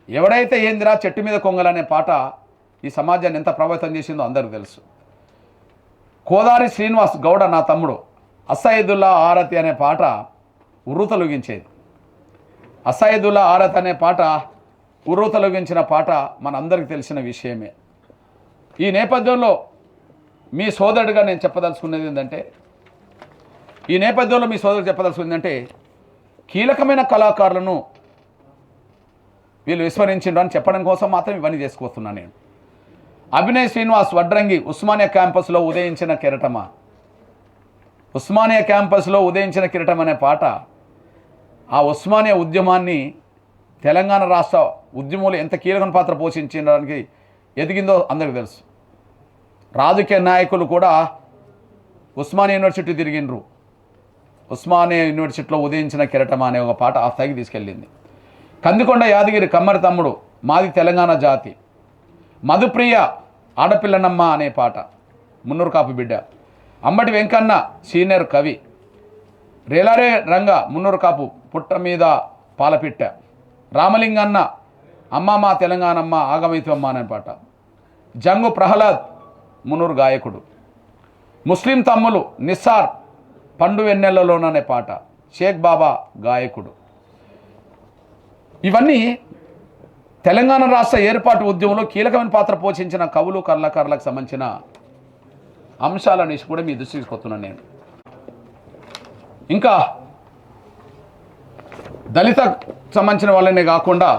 ఎవడైతే ఏందిరా చెట్టు మీద కొంగలనే పాట ఈ సమాజాన్ని ఎంత ప్రభావితం చేసిందో అందరికీ తెలుసు. కోదారి శ్రీనివాస్ గౌడ నా తమ్ముడు, అసైదుల్లా ఆరతి అనే పాట ఉర్రూతలొగించేది. అసైదుల్లా ఆరతి అనే పాట ఉర్రూతలొగించిన పాట మనందరికీ తెలిసిన విషయమే. ఈ నేపథ్యంలో మీ సోదరుడిగా నేను చెప్పదలుచుకున్నది ఏంటంటే, కీలకమైన కళాకారులను వీళ్ళు విస్మరించిండ్రు అని చెప్పడం కోసం మాత్రం ఇవన్నీ చేసుకొస్తున్నాను నేను. అభినయ్ శ్రీనివాస్ వడ్రంగి, ఉస్మానియా క్యాంపస్లో ఉదయించిన కిరటమా, ఉస్మానియా క్యాంపస్లో ఉదయించిన కిరటం అనే పాట ఆ ఉస్మానియా ఉద్యమాన్ని, తెలంగాణ రాష్ట్ర ఉద్యమంలో ఎంత కీలకమైన పాత్ర పోషించడానికి ఎదిగిందో అందరికీ తెలుసు. రాజకీయ నాయకులు కూడా ఉస్మానియా యూనివర్సిటీ తిరిగిండ్రు. ఉస్మానియా యూనివర్సిటీలో ఉదయించిన కిరటమా అనే ఒక పాట ఆ స్థాయికి తీసుకెళ్ళింది. కందికొండ యాదగిరి కమ్మరి తమ్ముడు, మాది తెలంగాణ జాతి, మధుప్రియ ఆడపిల్లనమ్మ అనే పాట మున్నూరు కాపు బిడ్డ, అంబటి వెంకన్న సీనియర్ కవి, రేలారే రంగ మున్నూరు కాపు పుట్ట మీద పాలపిట్ట, రామలింగన్న అమ్మ మా తెలంగాణమ్మ ఆగమైతమ్మ అనే పాట, జంగు ప్రహ్లాద్ మున్నూరు గాయకుడు, ముస్లిం తమ్ములు నిస్సార్ పండు వెన్నెలలోననే పాట, షేక్ బాబా గాయకుడు. ఇవన్నీ తెలంగాణ రాష్ట్ర ఏర్పాటు ఉద్యమంలో కీలకమైన పాత్ర పోషించిన కవులు, కళాకారులకు సంబంధించిన అంశాలని కూడా మీ దృష్టికి తీసుకొస్తున్నాను నేను. ఇంకా దళిత సంబంధించిన వాళ్ళనే కాకుండా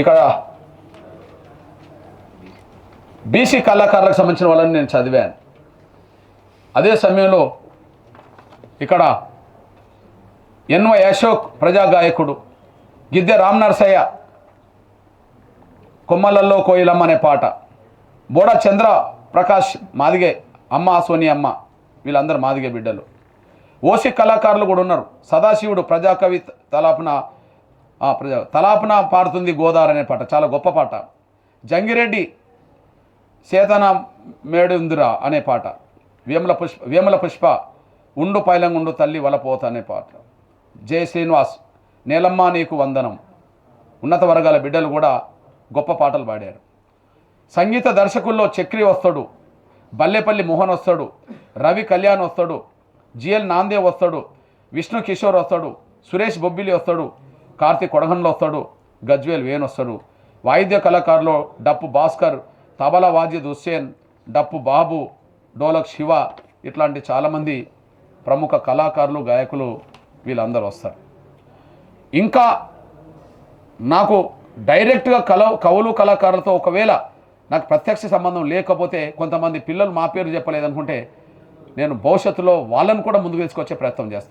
ఇక్కడ బీసీ కళాకారులకు సంబంధించిన వాళ్ళని నేను చదివాను. అదే సమయంలో ఇక్కడ ఎన్వై అశోక్ ప్రజాగాయకుడు, గిద్దె రామనరసయ్య కొమ్మలల్లో కోయిలమ్మ అనే పాట, బోడ చంద్ర ప్రకాష్ మాదిగే, అమ్మ సోనియమ్మ, వీళ్ళందరూ మాదిగే బిడ్డలు. ఓసి కళాకారులు కూడా ఉన్నారు. సదాశివుడు ప్రజాకవి తలాపున పారుతుంది గోదావరి అనే పాట చాలా గొప్ప పాట. జంగిరెడ్డి చేతన మేడుందిరా అనే పాట, వేముల పుష్ప ఉండు పైలంగుండు తల్లి వలపోత అనే పాట, జయ శ్రీనివాస్ నేలమ్మ నీకు వందనం, ఉన్నత వర్గాల బిడ్డలు కూడా గొప్ప పాటలు పాడారు. సంగీత దర్శకుల్లో చక్రి వస్తాడు, బల్లేపల్లి మోహన్ వస్తాడు, రవి కళ్యాణ్ వస్తాడు, జిఎల్ నాందేవ్ వస్తాడు, విష్ణు కిషోర్ వస్తాడు, సురేష్ బొబ్బిలి వస్తాడు, కార్తీక్ కొడగన్లో వస్తాడు, గజ్వేల్ వేణు వస్తాడు. వాయిద్య కళాకారులు డప్పు భాస్కర్, తబలా వాజిద్ హుస్సేన్, డప్పు బాబు, డోలక్ శివ, ఇట్లాంటి చాలామంది ప్రముఖ కళాకారులు, గాయకులు వీళ్ళందరూ వస్తారు. ఇంకా నాకు డైరెక్ట్గా కవులు కళాకారులతో ఒకవేళ నాకు ప్రత్యక్ష సంబంధం లేకపోతే, కొంతమంది పిల్లలు మా పేరు చెప్పలేదనుకుంటే, నేను భవిష్యత్తులో వాళ్ళను కూడా ముందుకు తీసుకొచ్చే ప్రయత్నం చేస్తా.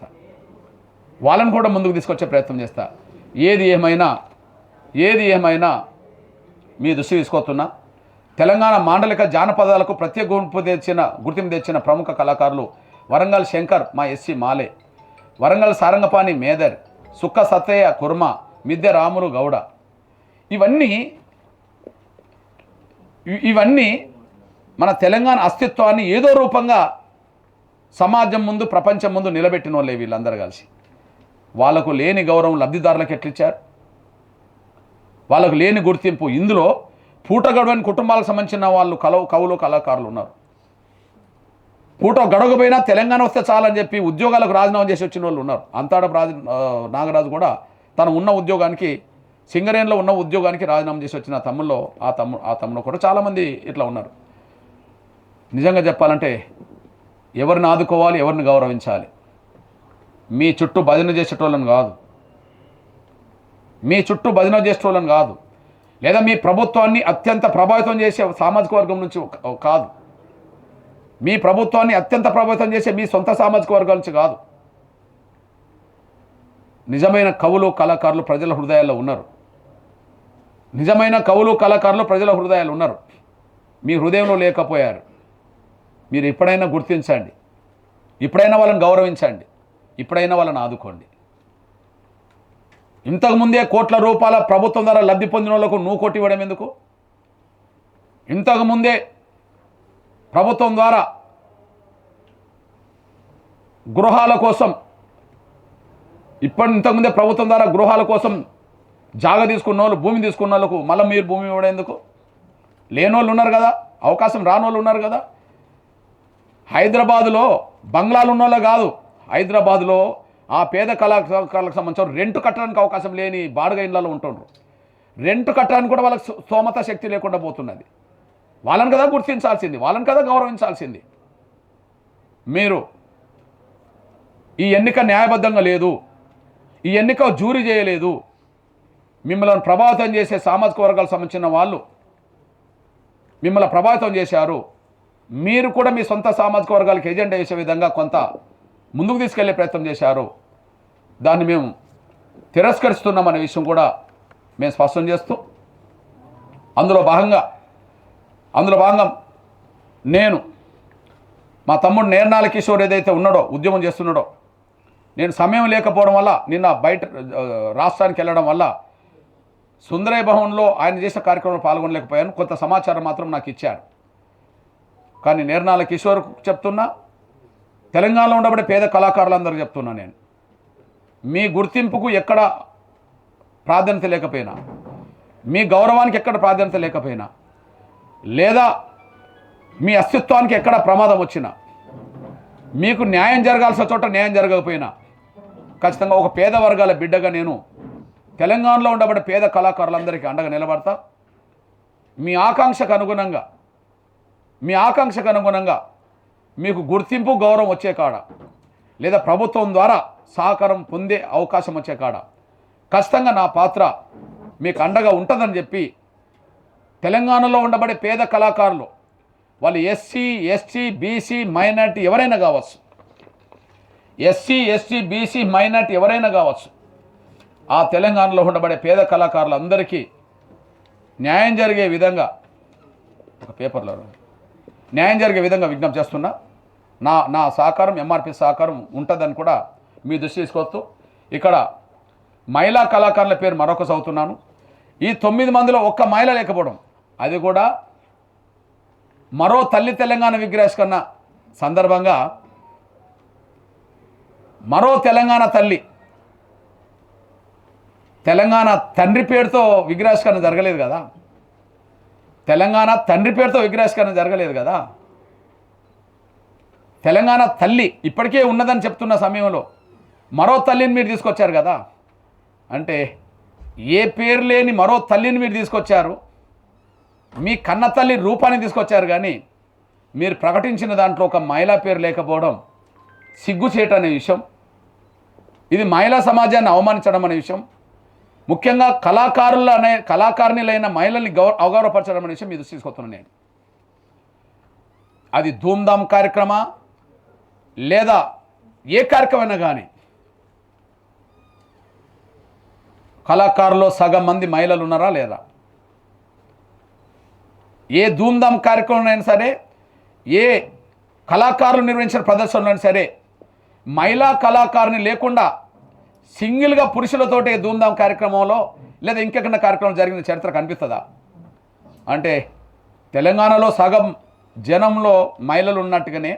ఏది ఏమైనా మీ దృష్టి తీసుకొస్తున్నా, తెలంగాణ మాండలిక జానపదాలకు ప్రత్యేక గుర్తింపు తెచ్చిన ప్రముఖ కళాకారులు వరంగల్ శంకర్ మా ఎస్సీ మాలే, వరంగల్ సారంగపాణి మేదర్, సుక్క సత్తయ్య కుర్మ, మిద్దె రాములు గౌడ. ఇవన్నీ మన తెలంగాణ అస్తిత్వాన్ని ఏదో రూపంగా సమాజం ముందు, ప్రపంచం ముందు నిలబెట్టిన వాళ్ళే వీళ్ళందరూ కలిసి. వాళ్ళకు లేని గౌరవం లబ్ధిదారులకు ఎట్లిచ్చారు, వాళ్ళకు లేని గుర్తింపు. ఇందులో పూట గడవని కుటుంబాలకు సంబంధించిన వాళ్ళు కవులు కళాకారులు ఉన్నారు. పూట గడవకపోయినా తెలంగాణ వస్తే చాలని చెప్పి ఉద్యోగాలకు రాజీనామా చేసి వచ్చిన వాళ్ళు ఉన్నారు. అంతాడపు నాగరాజు కూడా తను ఉన్న ఉద్యోగానికి, సింగరేణిలో ఉన్న ఉద్యోగానికి రాజీనామా చేసి వచ్చిన తమ్ముల్లో ఆ తమ్ముడు కూడా చాలామంది ఇట్లా ఉన్నారు. నిజంగా చెప్పాలంటే ఎవరిని ఆదుకోవాలి, ఎవరిని గౌరవించాలి. మీ చుట్టూ భజన చేసేటోళ్ళని కాదు, మీ చుట్టూ భజన చేసేటోళ్ళని కాదు, లేదా మీ ప్రభుత్వాన్ని అత్యంత ప్రభావితం చేసే సామాజిక వర్గం నుంచి కాదు, మీ ప్రభుత్వాన్ని అత్యంత ప్రభావితం చేసే మీ సొంత సామాజిక వర్గం నుంచి కాదు. నిజమైన కవులు కళాకారులు ప్రజల హృదయాల్లో ఉన్నారు. నిజమైన కవులు కళాకారులు ప్రజల హృదయాలు ఉన్నారు. మీ హృదయంలో లేకపోయారు. మీరు ఇప్పుడైనా గుర్తించండి, ఇప్పుడైనా వాళ్ళని గౌరవించండి, ఇప్పుడైనా వాళ్ళని ఆదుకోండి. ఇంతకుముందే కోట్ల రూపాయల ప్రభుత్వం ద్వారా లబ్ధి పొందిన వాళ్ళకు నువ్వు కొట్టి ఇవ్వడం ఎందుకు? ఇంతకుముందే ప్రభుత్వం ద్వారా గృహాల కోసం, ఇంతకుముందే ప్రభుత్వం ద్వారా గృహాల కోసం జాగా తీసుకున్న వాళ్ళు, భూమి తీసుకున్న వాళ్ళకు మళ్ళీ మీరు భూమి ఇవ్వడం ఎందుకు? లేనోళ్ళు ఉన్నారు కదా, అవకాశం రానోళ్ళు ఉన్నారు కదా. హైదరాబాదులో బంగ్లాలు ఉన్నోళ్ళే కాదు, హైదరాబాదులో ఆ పేద కళాకారులకు సంబంధించిన రెంట్ కట్టడానికి అవకాశం లేని బాడుగ ఇళ్లలో ఉంటుండ్రు. రెంట్ కట్టడానికి కూడా వాళ్ళకి స్తోమత శక్తి లేకుండా పోతున్నది. వాళ్ళని కదా గుర్తించాల్సింది, వాళ్ళని కదా గౌరవించాల్సింది. మీరు ఈ ఎన్నిక న్యాయబద్ధంగా లేదు, ఈ ఎన్నిక జూరీ చేయలేదు, మిమ్మల్ని ప్రభావితం చేసే సామాజిక వర్గాలకు సంబంధించిన వాళ్ళు మిమ్మల్ని ప్రభావితం చేశారు. మీరు కూడా మీ సొంత సామాజిక వర్గాలకు ఎజెండా వేసే విధంగా కొంత ముందుకు తీసుకెళ్లే ప్రయత్నం చేశారు. దాన్ని మేము తిరస్కరిస్తున్నామనే విషయం కూడా మేము స్పష్టం చేస్తూ, అందులో భాగంగా నేను మా తమ్ముడు నేర్నాల కిషోర్ ఏదైతే ఉన్నాడో, ఉద్యమం చేస్తున్నాడో, నేను సమయం లేకపోవడం వల్ల నిన్న బయట రాష్ట్రానికి వెళ్ళడం వల్ల సుందరయ్య భవన్లో ఆయన చేసిన కార్యక్రమంలో పాల్గొనలేకపోయాను. కొంత సమాచారం మాత్రం నాకు ఇచ్చారు. కానీ నేర్నాల కిషోర్ చెప్తున్నా, తెలంగాణలో ఉండబడే పేద కళాకారులందరికీ చెప్తున్నా, నేను మీ గుర్తింపుకు ఎక్కడ ప్రాధాన్యత లేకపోయినా, మీ గౌరవానికి ఎక్కడ ప్రాధాన్యత లేకపోయినా, లేదా మీ అస్తిత్వానికి ఎక్కడ ప్రమాదం వచ్చినా, మీకు న్యాయం జరగాల్సిన చోట న్యాయం జరగకపోయినా, ఖచ్చితంగా ఒక పేద వర్గాల బిడ్డగా నేను తెలంగాణలో ఉండబడే పేద కళాకారులందరికీ అండగా నిలబడతా. మీ ఆకాంక్షకు అనుగుణంగా మీకు గుర్తింపు గౌరవం వచ్చే కాడ, లేదా ప్రభుత్వం ద్వారా సహకారం పొందే అవకాశం వచ్చే కాడ ఖచ్చితంగా నా పాత్ర మీకు అండగా ఉంటుందని చెప్పి, తెలంగాణలో ఉండబడే పేద కళాకారులు వాళ్ళు ఎస్సీ, ఎస్టీ, బీసీ, మైనార్టీ ఎవరైనా కావచ్చు, ఎస్సీ, ఎస్టీ, బీసీ, మైనార్టీ ఎవరైనా కావచ్చు, ఆ తెలంగాణలో ఉండబడే పేద కళాకారులందరికీ న్యాయం జరిగే విధంగా ఒక పేపర్లో న్యాయం జరిగే విధంగా విజ్ఞప్తి చేస్తున్నా. నా సహకారం, ఎంఆర్పి సహకారం ఉంటుందని కూడా మీ దృష్టి తీసుకొస్తూ, ఇక్కడ మహిళా కళాకారుల పేరు మరొక చదువుతున్నాను. ఈ 9 మందిలో ఒక్క మహిళ లేకపోవడం, అది కూడా మరో తల్లి తెలంగాణ విగ్రహావిష్కరణ సందర్భంగా మరో తెలంగాణ తల్లి, తెలంగాణ తండ్రి పేరుతో విగ్రహావిష్కరణ జరగలేదు కదా, తెలంగాణ తండ్రి పేరుతో విగ్రహావిష్కరణ జరగలేదు కదా. తెలంగాణ తల్లి ఇప్పటికే ఉన్నదని చెప్తున్న సమయంలో మరో తల్లిని మీరు తీసుకొచ్చారు కదా. అంటే ఏ పేరు లేని మరో తల్లిని మీరు తీసుకొచ్చారు, మీ కన్న తల్లి రూపాన్ని తీసుకొచ్చారు. కానీ మీరు ప్రకటించిన దాంట్లో ఒక మహిళా పేరు లేకపోవడం సిగ్గుచేటు అనే విషయం, ఇది మహిళా సమాజాన్ని అవమానించడం అనే విషయం, ముఖ్యంగా కళాకారిణులైన మహిళల్ని అవగౌరవపరచడం అనే విషయం మీరు తీసుకొస్తున్నాను నేను. అది ధూమ్ధామ్ కార్యక్రమ లేదా ఏ కార్యక్రమైనా కానీ కళాకారుల్లో సగం మంది మహిళలు ఉన్నారా లేదా? ఏ ధూమ్ధామ్ కార్యక్రమం అయినా సరే, ఏ కళాకారులు నిర్వహించిన ప్రదర్శనలైనా సరే, మహిళా కళాకారుని లేకుండా సింగిల్గా పురుషులతోటే ధూమ్ధామ్ కార్యక్రమంలో లేదా ఇంకెక్కడ కార్యక్రమం జరిగిన చరిత్ర కనిపిస్తుందా? అంటే తెలంగాణలో సగం జనంలో మహిళలు ఉన్నట్టుగానే,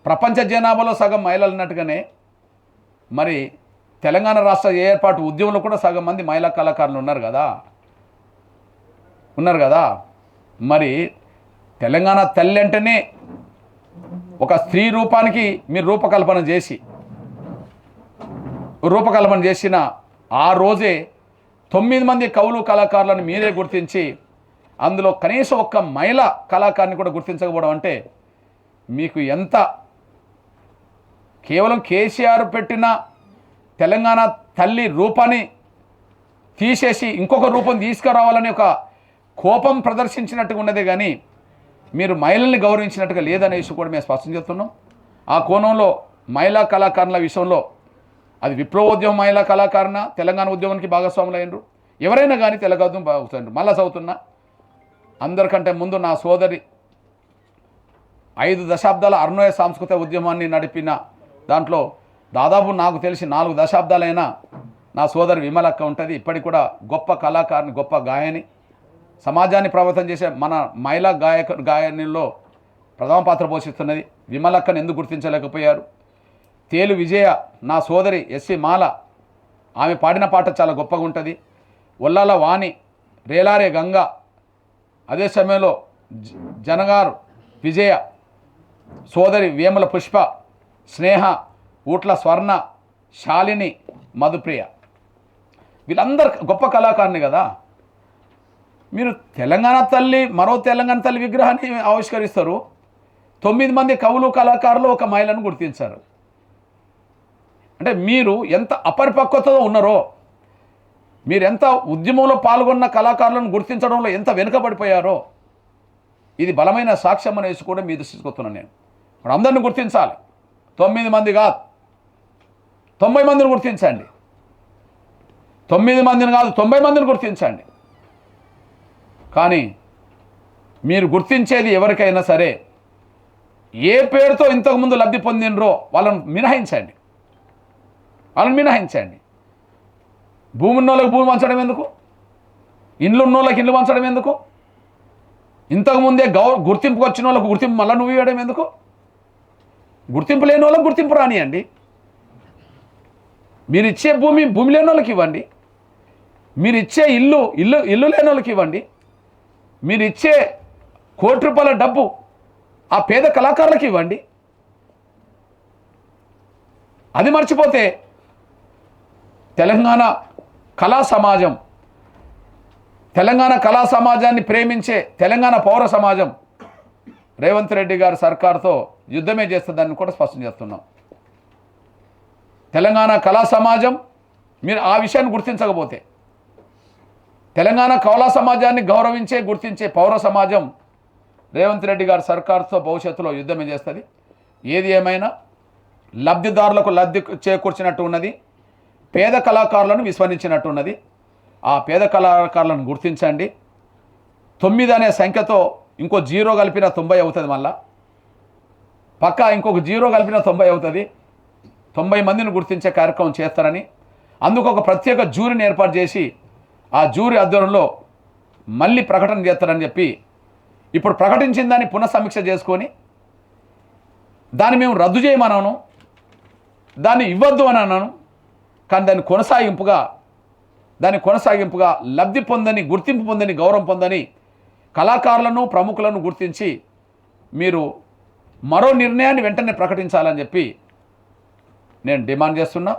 ప్రపంచ జనాభాలో సగం మహిళలు ఉన్నట్టుగానే, మరి తెలంగాణ రాష్ట్ర ఏర్పాటు ఉద్యమంలో కూడా సగం మంది మహిళా కళాకారులు ఉన్నారు కదా. మరి తెలంగాణ తల్లి అంటేనే ఒక స్త్రీ రూపానికి మీరు రూపకల్పన చేసిన ఆ రోజే 9 మంది కవులు కళాకారులను మీరే గుర్తించి అందులో కనీసం ఒక్క మహిళా కళాకారిని కూడా గుర్తించకపోవడం అంటే మీకు ఎంత కేవలం కేసీఆర్ పెట్టిన తెలంగాణ తల్లి రూపాన్ని తీసేసి ఇంకొక రూపం తీసుకురావాలని ఒక కోపం ప్రదర్శించినట్టుగా ఉన్నదే కానీ మీరు మహిళల్ని గౌరవించినట్టుగా లేదనే విషయం కూడా మేము స్పష్టం చేస్తున్నాం. ఆ కోణంలో మహిళా కళాకారుల విషయంలో అది విప్లవోద్యమ మహిళా కళాకారణ తెలంగాణ ఉద్యమానికి భాగస్వాములు అయినరు. ఎవరైనా కానీ తెలంగాణ భాగస్వాములు. మళ్ళా చదువుతున్నా, అందరికంటే ముందు నా సోదరి 5 దశాబ్దాల అరుణోదయ సాంస్కృతిక ఉద్యమాన్ని నడిపిన దాంట్లో దాదాపు నాకు తెలిసి 4 దశాబ్దాలైనా నా సోదరి విమలక్క ఉంటుంది. ఇప్పటికి కూడా గొప్ప కళాకారిని, గొప్ప గాయని, సమాజాన్ని ప్రభావితం చేసే మన మహిళా గాయనిలో ప్రథమ పాత్ర పోషిస్తున్నది. విమలక్కను ఎందుకు గుర్తించలేకపోయారు? తేలు విజయ నా సోదరి ఎస్సి మాల, ఆమె పాడిన పాట చాలా గొప్పగా ఉంటుంది. ఒల్లాల వాణి, రేలారే గంగ, అదే సమయంలో జనగారు విజయ, సోదరి వేముల పుష్ప, స్నేహ, ఊట్ల స్వర్ణ, శాలిని, మధుప్రియ, వీళ్ళందరూ గొప్ప కళాకారుని కదా. మీరు తెలంగాణ తల్లి, మరో తెలంగాణ తల్లి విగ్రహాన్ని ఆవిష్కరిస్తారు. 9 మంది కవులు కళాకారులు ఒక మహిళను గుర్తించారు. అంటే మీరు ఎంత అపరిపక్వతతో ఉన్నారో, మీరు ఎంత ఉద్యమంలో పాల్గొన్న కళాకారులను గుర్తించడంలో ఎంత వెనుకబడిపోయారో ఇది బలమైన సాక్ష్యం అనేసి కూడా మీ దృష్టికి వస్తున్నాను నేను. ఇప్పుడు అందరిని గుర్తించాలి. 9 మంది కాదు, 90 మందిని గుర్తించండి. 9 మందిని కాదు, 90 మందిని గుర్తించండి. కానీ మీరు గుర్తించేది ఎవరికైనా సరే ఏ పేరుతో ఇంతకుముందు లబ్ధి పొందినరో వాళ్ళని మినహాయించండి. భూమి ఉన్నోళ్ళకి భూమి పంచడం ఎందుకు? ఇండ్లు ఉన్నోళ్ళకి ఇండ్లు పంచడం ఎందుకు? ఇంతకుముందే గుర్తింపుకు వచ్చిన వాళ్ళకు గుర్తింపు మళ్ళీ నువ్వు ఇవ్వడం ఎందుకు? గుర్తింపు లేని వాళ్ళకి గుర్తింపు రానియండి. మీరు ఇచ్చే భూమి లేని వాళ్ళకి ఇవ్వండి. మీరు ఇచ్చే ఇల్లు లేని వాళ్ళకి ఇవ్వండి. మీరు ఇచ్చే ₹1 కోటి డబ్బు ఆ పేద కళాకారులకు ఇవ్వండి. అది మర్చిపోతే తెలంగాణ కళా సమాజాన్ని ప్రేమించే తెలంగాణ పౌర సమాజం రేవంత్ రెడ్డి గారి సర్కార్తో యుద్ధమే చేస్తుందని కూడా స్పష్టం చేస్తున్నాం. తెలంగాణ కళా సమాజం మీరు ఆ విషయాన్ని గుర్తించకపోతే, తెలంగాణ కళా సమాజాన్ని గుర్తించే పౌర సమాజం రేవంత్ రెడ్డి గారి సర్కార్తో భవిష్యత్తులో యుద్ధమే చేస్తుంది. ఏది ఏమైనా లబ్ధిదారులకు లబ్ధి చేకూర్చినట్టు ఉన్నది, పేద కళాకారులను విస్మరించినట్టు ఉన్నది. ఆ పేద కళాకారులను గుర్తించండి. 9 అనే సంఖ్యతో ఇంకో 0 కలిపిన 90 అవుతుంది. మళ్ళా పక్కా ఇంకొక 0 కలిపిన 90 అవుతుంది. 90 మందిని గుర్తించే కార్యక్రమం చేస్తారని, అందుకు ఒక ప్రత్యేక జ్యూరీని ఏర్పాటు చేసి ఆ జ్యూరీ ఆధ్వర్యంలో మళ్ళీ ప్రకటన చేస్తారని చెప్పి ఇప్పుడు ప్రకటించిన దాన్ని పునఃసమీక్ష చేసుకొని దాన్ని మేము రద్దు చేయమన్నాను, దాన్ని ఇవ్వద్దు అని అన్నాను. కానీ దాన్ని కొనసాగింపుగా లబ్ధి పొందని, గుర్తింపు పొందని, గౌరవం పొందని కళాకారులను, ప్రముఖులను గుర్తించి మీరు మరో నిర్ణయాన్ని వెంటనే ప్రకటించాలని చెప్పి నేను డిమాండ్ చేస్తున్నా.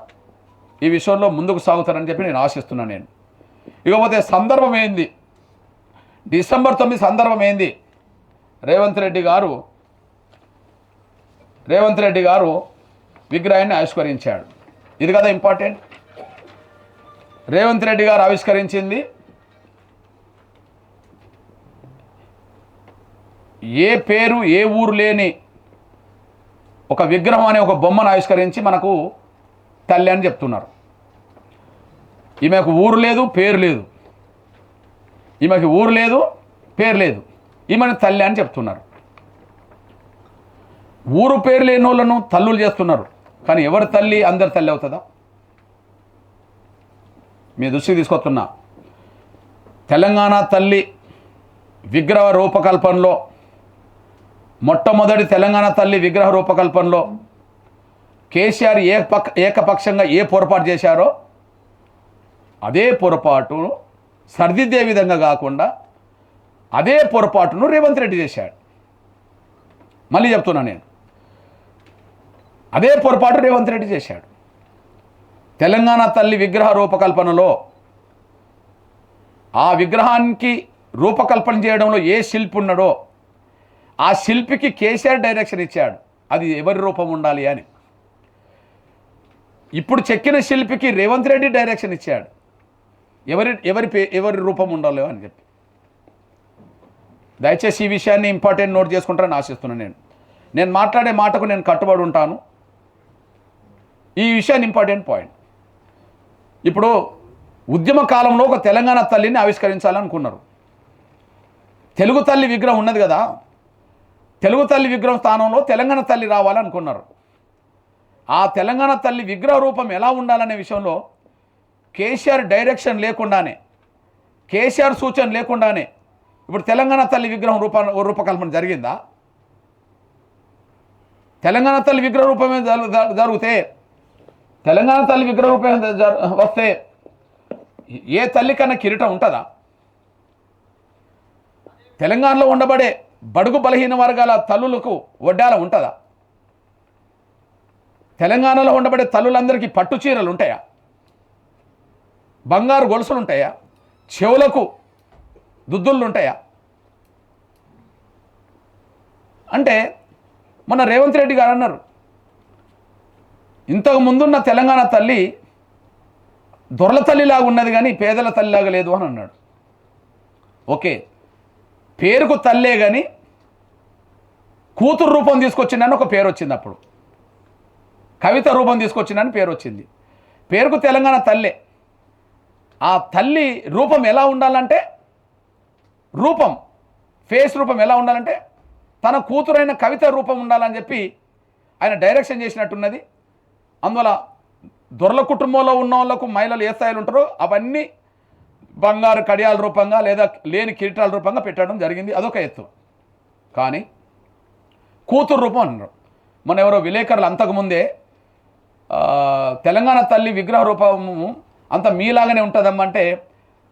ఈ విషయంలో ముందుకు సాగుతారని చెప్పి నేను ఆశిస్తున్నాను. ఇకపోతే సందర్భం ఏంది, డిసెంబర్ 9 సందర్భం ఏంది? రేవంత్ రెడ్డి గారు విగ్రహాన్ని ఆవిష్కరించాడు. ఇది కదా ఇంపార్టెంట్. రేవంత్ రెడ్డి గారు ఆవిష్కరించింది ఏ పేరు ఏ ఊరు లేని ఒక విగ్రహం అనే ఒక బొమ్మను ఆవిష్కరించి మనకు తల్లి అని చెప్తున్నారు. ఈమెకు ఊరు లేదు, పేరు లేదు. ఈమెను తల్లి అని చెప్తున్నారు. ఊరు పేరు లేని వాళ్ళను తల్లులు చేస్తున్నారు. కానీ ఎవరి తల్లి అందరి తల్లి అవుతుందా? మీ దృష్టికి తీసుకొస్తున్నా. తెలంగాణ తల్లి విగ్రహ రూపకల్పనలో మొట్టమొదటి తెలంగాణ తల్లి విగ్రహ రూపకల్పనలో కేసీఆర్ ఏకపక్షంగా ఏ పొరపాటు చేశారో అదే పొరపాటును సరిదిద్దే విధంగా కాకుండా అదే పొరపాటును రేవంత్ రెడ్డి చేశాడు. మళ్ళీ చెప్తున్నా నేను, అదే పొరపాటు రేవంత్ రెడ్డి చేశాడు. తెలంగాణ తల్లి విగ్రహ రూపకల్పనలో ఆ విగ్రహానికి రూపకల్పన చేయడంలో ఏ శిల్పి ఉన్నాడో ఆ శిల్పికి కేసీఆర్ డైరెక్షన్ ఇచ్చాడు, అది ఎవరి రూపం ఉండాలి అని. ఇప్పుడు చెక్కిన శిల్పికి రేవంత్ రెడ్డి డైరెక్షన్ ఇచ్చాడు, ఎవరి రూపం ఉండాలో అని చెప్పి. దయచేసి ఈ విషయాన్ని ఇంపార్టెంట్ నోట్ చేసుకుంటారని ఆశిస్తున్నాను. నేను మాట్లాడే మాటకు నేను కట్టుబడి ఉంటాను. ఈ విషయాన్ని ఇంపార్టెంట్ పాయింట్. ఇప్పుడు ఉద్యమ కాలంలో ఒక తెలంగాణ తల్లిని ఆవిష్కరించాలనుకున్నారు. తెలుగు తల్లి విగ్రహం ఉన్నది కదా, తెలుగు తల్లి విగ్రహం స్థానంలో తెలంగాణ తల్లి రావాలనుకున్నారు. ఆ తెలంగాణ తల్లి విగ్రహ రూపం ఎలా ఉండాలనే విషయంలో కేసీఆర్ డైరెక్షన్ లేకుండానే, కేసీఆర్ సూచన లేకుండానే ఇప్పుడు తెలంగాణ తల్లి విగ్రహం రూపకల్పన జరిగిందా? తెలంగాణ తల్లి విగ్రహ రూపమే జరిగితే, తెలంగాణ తల్లి విగ్రహ రూపమే వస్తే ఏ తల్లి కన్నా కిరీటం ఉంటుందా? తెలంగాణలో ఉండబడే బడుగు బలహీన వర్గాల తల్లులకు వడ్డాల ఉంటుందా? తెలంగాణలో ఉండబడే తల్లులందరికీ పట్టు చీరలు ఉంటాయా? బంగారు గొలుసులు ఉంటాయా? చెవులకు దుద్దుళ్ళు ఉంటాయా? అంటే మన రేవంత్ రెడ్డి గారు అన్నారు, ఇంతకు ముందున్న తెలంగాణ తల్లి దొరల తల్లిలాగా ఉన్నది కానీ పేదల తల్లిలాగా లేదు అని అన్నాడు. ఓకే, పేరుకు తల్లే కానీ కూతురు రూపం తీసుకొచ్చిందని ఒక పేరు వచ్చింది. అప్పుడు కవిత రూపం తీసుకొచ్చిందని పేరు వచ్చింది. పేరుకు తెలంగాణ తల్లే. ఆ తల్లి రూపం ఎలా ఉండాలంటే, రూపం ఫేస్ రూపం ఎలా ఉండాలంటే తన కూతురైన కవిత రూపం ఉండాలని చెప్పి ఆయన డైరెక్షన్ చేసినట్టున్నది. అందువల్ల దొరల కుటుంబంలో ఉన్న వాళ్ళకు మహిళలు ఏ స్థాయిలు ఉంటారో అవన్నీ బంగారు కడియాల రూపంగా లేదా లేని కిరీటాల రూపంగా పెట్టడం జరిగింది. అదొక ఎత్తు. కానీ కూతురు రూపం అన్నారు. మన ఎవరో విలేకరులు అంతకుముందే తెలంగాణ తల్లి విగ్రహ రూపము అంత మీలాగానే ఉంటుందమ్మంటే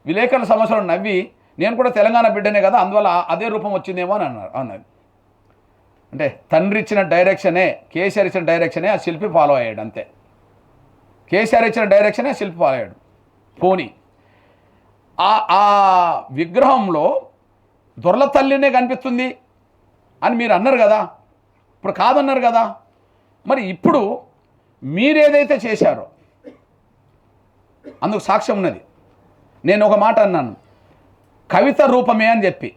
విలేకరుల సమస్యలు నవ్వి, నేను కూడా తెలంగాణ బిడ్డనే కదా అందువల్ల అదే రూపం వచ్చిందేమో అని అన్నది. అంటే తండ్రి ఇచ్చిన డైరెక్షనే, కేసీఆర్ ఇచ్చిన డైరెక్షనే ఆ శిల్పి ఫాలో అయ్యాడు. అంతే, కేసీఆర్ ఇచ్చిన డైరెక్షనే శిల్పి ఫాలో అయ్యాడు. పోనీ ఆ విగ్రహంలో దొరల తల్లినే కనిపిస్తుంది అని మీరు అన్నారు కదా, ఇప్పుడు కాదన్నారు కదా. మరి ఇప్పుడు మీరేదైతే చేశారో అందుకు సాక్ష్యం ఉన్నది. నేను ఒక మాట అన్నాను, కవిత రూపమే అని చెప్పి,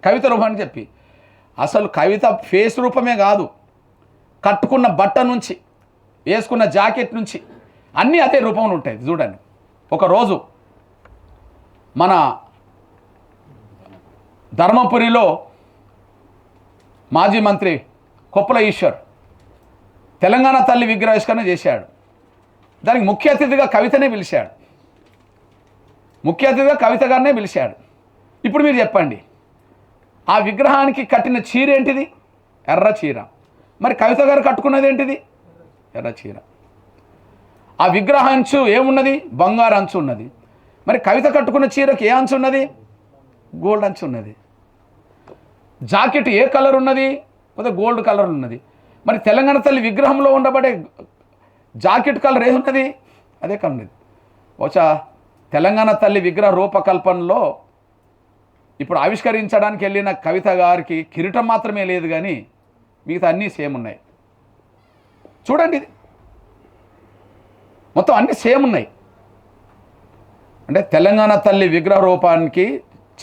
కవిత రూపం అని చెప్పి. అసలు కవిత ఫేస్ రూపమే కాదు, కట్టుకున్న బట్ట నుంచి వేసుకున్న జాకెట్ నుంచి అన్నీ అదే రూపంలో ఉంటాయి. చూడండి, ఒకరోజు మన ధర్మపురిలో మాజీ మంత్రి కొప్పుల ఈశ్వర్ తెలంగాణ తల్లి విగ్రహావిష్కరణ చేశాడు. దానికి ముఖ్య అతిథిగా కవితనే పిలిచాడు, ముఖ్య అతిథిగా కవిత గారినే పిలిచాడు. ఇప్పుడు మీరు చెప్పండి, ఆ విగ్రహానికి కట్టిన చీర ఏంటిది? ఎర్ర చీర. మరి కవిత గారు కట్టుకున్నది ఏంటిది? ఎర్ర చీర. ఆ విగ్రహ అంచు ఏమున్నది? బంగారు అంచు ఉన్నది. మరి కవిత కట్టుకున్న చీరకు ఏ అంచు ఉన్నది? గోల్డ్ అంచు ఉన్నది. జాకెట్ ఏ కలర్ ఉన్నది? కొద్దిగా గోల్డ్ కలర్ ఉన్నది. మరి తెలంగాణ తల్లి విగ్రహంలో ఉండబడే జాకెట్ కలర్ ఏమున్నది? అదే కలర్ ఉన్నది. బహుశా తెలంగాణ తల్లి విగ్రహ రూపకల్పనలో ఇప్పుడు ఆవిష్కరించడానికి వెళ్ళిన కవిత గారికి కిరీటం మాత్రమే లేదు కానీ మిగతా అన్నీ సేమ్ ఉన్నాయి. చూడండి, ఇది మొత్తం అన్నీ సేమ్ ఉన్నాయి. అంటే తెలంగాణ తల్లి విగ్రహ రూపానికి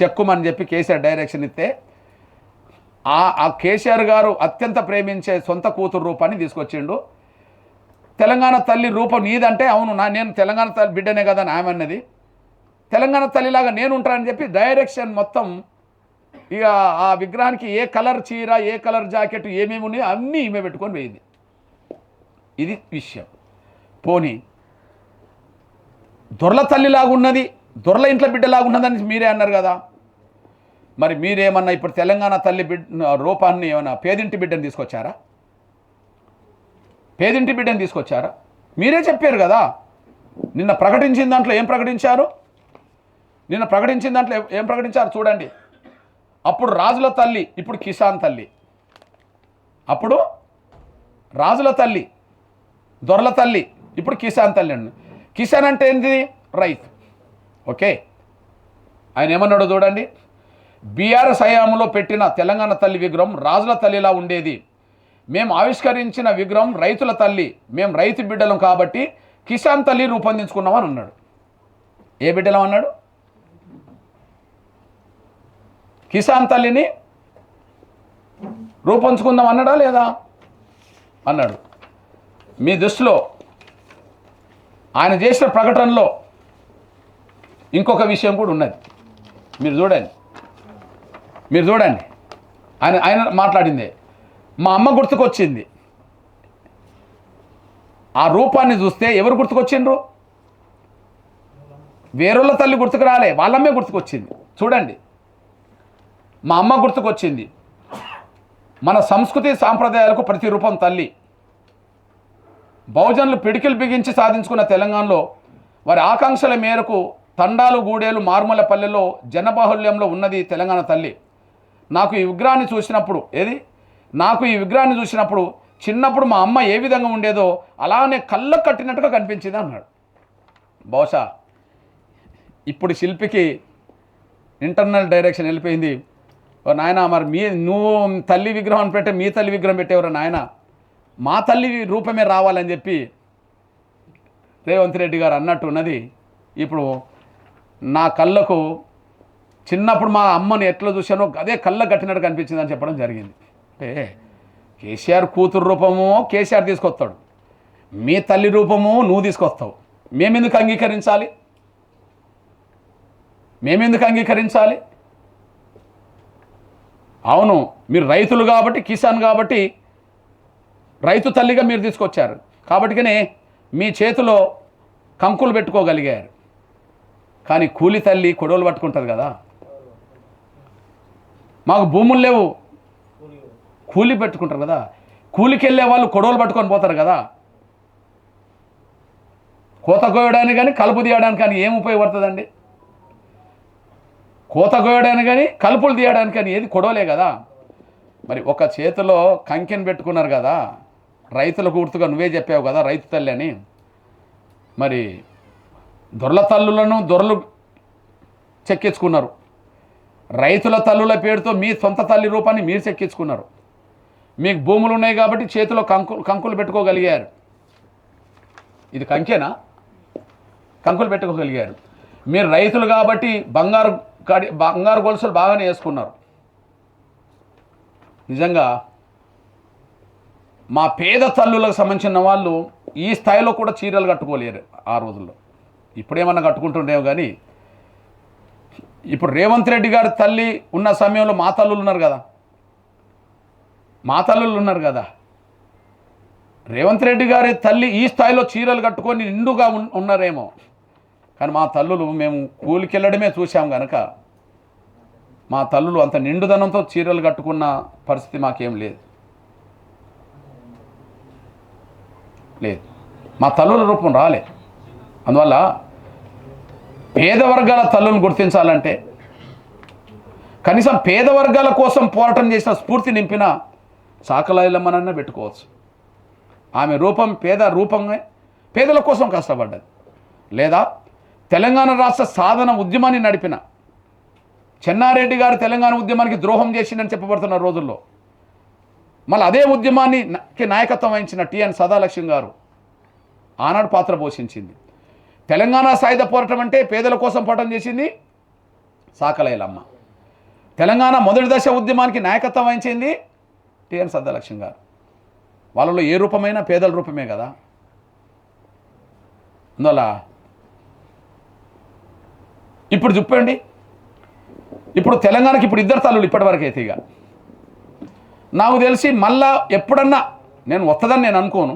చెక్కుమని చెప్పి కేసీఆర్ డైరెక్షన్ ఇస్తే ఆ కేసీఆర్ గారు అత్యంత ప్రేమించే సొంత కూతురు రూపాన్ని తీసుకొచ్చిండు. తెలంగాణ తల్లి రూపం నీదంటే అవును, నేను తెలంగాణ తల్లి బిడ్డనే కదా అని ఆమె అన్నది. తెలంగాణ తల్లిలాగా నేను ఉంటానని చెప్పి డైరెక్షన్ మొత్తం ఇక ఆ విగ్రహానికి ఏ కలర్ చీర, ఏ కలర్ జాకెట్, ఏమేమి ఉన్నాయో అన్నీ ఈమె పెట్టుకొని పోయింది. ఇది విషయం. పోనీ దొరల తల్లిలాగా ఉన్నది, దొరల ఇంట్లో బిడ్డలాగా ఉన్నదని మీరే అన్నారు కదా. మరి మీరేమన్నా ఇప్పుడు తెలంగాణ తల్లి రూపాన్ని ఏమన్నా పేదింటి బిడ్డని తీసుకొచ్చారా? పేదింటి బిడ్డని తీసుకొచ్చారా? మీరే చెప్పారు కదా. నిన్న ప్రకటించిన దాంట్లో ఏం ప్రకటించారు? ఏం ప్రకటించారు చూడండి. అప్పుడు రాజుల తల్లి, ఇప్పుడు కిసాన్ తల్లి. అప్పుడు రాజుల తల్లి, దొరల తల్లి, ఇప్పుడు కిసాన్ తల్లి అండి. కిసాన్ అంటే ఏంటిది? రైతు. ఓకే, ఆయన ఏమన్నాడో చూడండి. బీఆర్ఎస్ హయాంలో పెట్టిన తెలంగాణ తల్లి విగ్రహం రాజుల తల్లిలా ఉండేది. మేము ఆవిష్కరించిన విగ్రహం రైతుల తల్లి. మేము రైతు బిడ్డలం కాబట్టి కిసాన్ తల్లి రూపొందించుకున్నామని అన్నాడు. ఏ బిడ్డలం అన్నాడు? కిసాన్ తల్లిని రూపొంచుకుందాం అన్నాడా లేదా? అన్నాడు. మీ దృష్టిలో ఆయన చేసిన ప్రకటనలో ఇంకొక విషయం కూడా ఉన్నది. మీరు చూడండి. ఆయన మాట్లాడిందే మా అమ్మ గుర్తుకొచ్చింది. ఆ రూపాన్ని చూస్తే ఎవరు గుర్తుకొచ్చిండ్రు? వేరేళ్ళ తల్లి గుర్తుకు రాలే, వాళ్ళమ్మే గుర్తుకొచ్చింది. చూడండి, మా అమ్మ గుర్తుకొచ్చింది. మన సంస్కృతి సాంప్రదాయాలకు ప్రతిరూపం తల్లి. బహుజనులు పిడికిలు బిగించి సాధించుకున్న తెలంగాణలో వారి ఆకాంక్షల మేరకు తండాలు, గూడేలు, మారుమూల పల్లెల్లో జనబాహుల్యంలో ఉన్నది తెలంగాణ తల్లి. నాకు ఈ విగ్రహాన్ని చూసినప్పుడు చిన్నప్పుడు మా అమ్మ ఏ విధంగా ఉండేదో అలానే కళ్ళకు కట్టినట్టుగా కనిపించింది అన్నాడు. బహుశా ఇప్పుడు శిల్పికి ఇంటర్నల్ డైరెక్షన్ వెళ్ళిపోయింది. నాయన, మరి నువ్వు తల్లి విగ్రహం పెట్టే మీ తల్లి విగ్రహం పెట్టేవరా నాయన, మా తల్లి రూపమే రావాలని చెప్పి రేవంత్ రెడ్డి గారు అన్నట్టు ఉన్నది. ఇప్పుడు నా కళ్ళకు చిన్నప్పుడు మా అమ్మని ఎట్లా చూశానో అదే కళ్ళకు కట్టినట్టు కనిపించింది అని చెప్పడం జరిగింది. అంటే కేసీఆర్ కూతురు రూపము కేసీఆర్ తీసుకొస్తాడు, మీ తల్లి రూపము నువ్వు తీసుకొస్తావు. మేమెందుకు అంగీకరించాలి? అవును, మీరు రైతులు కాబట్టి, కిసాన్ కాబట్టి రైతు తల్లిగా మీరు తీసుకొచ్చారు కాబట్టికనే మీ చేతిలో కంకులు పెట్టుకోగలిగారు. కానీ కూలి తల్లి కొడవలు పట్టుకుంటుంది కదా. మాకు భూములు లేవు, కూలి పెట్టుకుంటారు కదా. కూలికి వెళ్ళే వాళ్ళు కొడవలు పట్టుకొని పోతారు కదా. కోత కోయడానికి కానీ కలుపు తీయడానికి కానీ ఏం ఉపయోగపడుతుందండి? కోత కోయడానికి కానీ కలుపులు తీయడానికి కానీ ఏది కొడవలే కదా. మరి ఒక చేతిలో కంకెని పెట్టుకున్నారు కదా, రైతుల గుర్తుగా నువ్వే చెప్పావు కదా రైతు తల్లి అని. మరి దొరలు చెక్కించుకున్నారు. రైతుల తల్లుల పేరుతో మీ సొంత తల్లి రూపాన్ని మీరు చెక్కించుకున్నారు. మీకు భూములు ఉన్నాయి కాబట్టి చేతిలో కంకులు పెట్టుకోగలిగారు. ఇది కంకేనా? కంకులు పెట్టుకోగలిగారు. మీరు రైతులు కాబట్టి బంగారు గొలుసులు బాగానే వేసుకున్నారు. నిజంగా మా పేద తల్లులకు సంబంధించిన వాళ్ళు ఈ స్థాయిలో కూడా చీరలు కట్టుకోలేరు ఆ రోజుల్లో. ఇప్పుడేమన్నా కట్టుకుంటుండేమో కానీ ఇప్పుడు రేవంత్ రెడ్డి గారి తల్లి ఉన్న సమయంలో మా తల్లులు ఉన్నారు కదా. రేవంత్ రెడ్డి గారి తల్లి ఈ స్థాయిలో చీరలు కట్టుకొని నిండుగా ఉన్నారేమో, కానీ మా తల్లులు మేము కూలికి వెళ్ళడమే చూసాం కనుక మా తల్లులు అంత నిండుదనంతో చీరలు కట్టుకున్న పరిస్థితి మాకేం లేదు. మా తల్లుల రూపం రాలే. అందువల్ల పేద వర్గాల తల్లులను గుర్తించాలంటే కనీసం పేద వర్గాల కోసం పోరాటం చేసిన స్ఫూర్తి నింపిన సాకలైలమ్మనన్నా పెట్టుకోవచ్చు. ఆమె రూపం రూపంగా పేదల కోసం కష్టపడ్డది. లేదా తెలంగాణ రాష్ట్ర సాధన ఉద్యమాన్ని నడిపిన చెన్నారెడ్డి గారు తెలంగాణ ఉద్యమానికి ద్రోహం చేసిందని చెప్పబడుతున్న రోజుల్లో మళ్ళీ అదే ఉద్యమానికి నాయకత్వం వహించిన టిఎన్ సదాలక్ష్మి గారు ఆనాడు పాత్ర పోషించింది. తెలంగాణ సాయుధ పోరాటం అంటే పేదల కోసం పోరాటం చేసింది సాకలైలమ్మ. తెలంగాణ మొదటి దశ ఉద్యమానికి నాయకత్వం వహించింది టిఎన్ సదాలక్ష్మి గారు. వాళ్ళలో ఏ రూపమైనా పేదల రూపమే కదా. అందువల్ల ఇప్పుడు చెప్పండి, ఇప్పుడు తెలంగాణకి ఇప్పుడు ఇద్దరు తల్లులు ఇప్పటివరకు అయితే ఇక నాకు తెలిసి మళ్ళా ఎప్పుడన్నా నేను వస్తుందని నేను అనుకోను.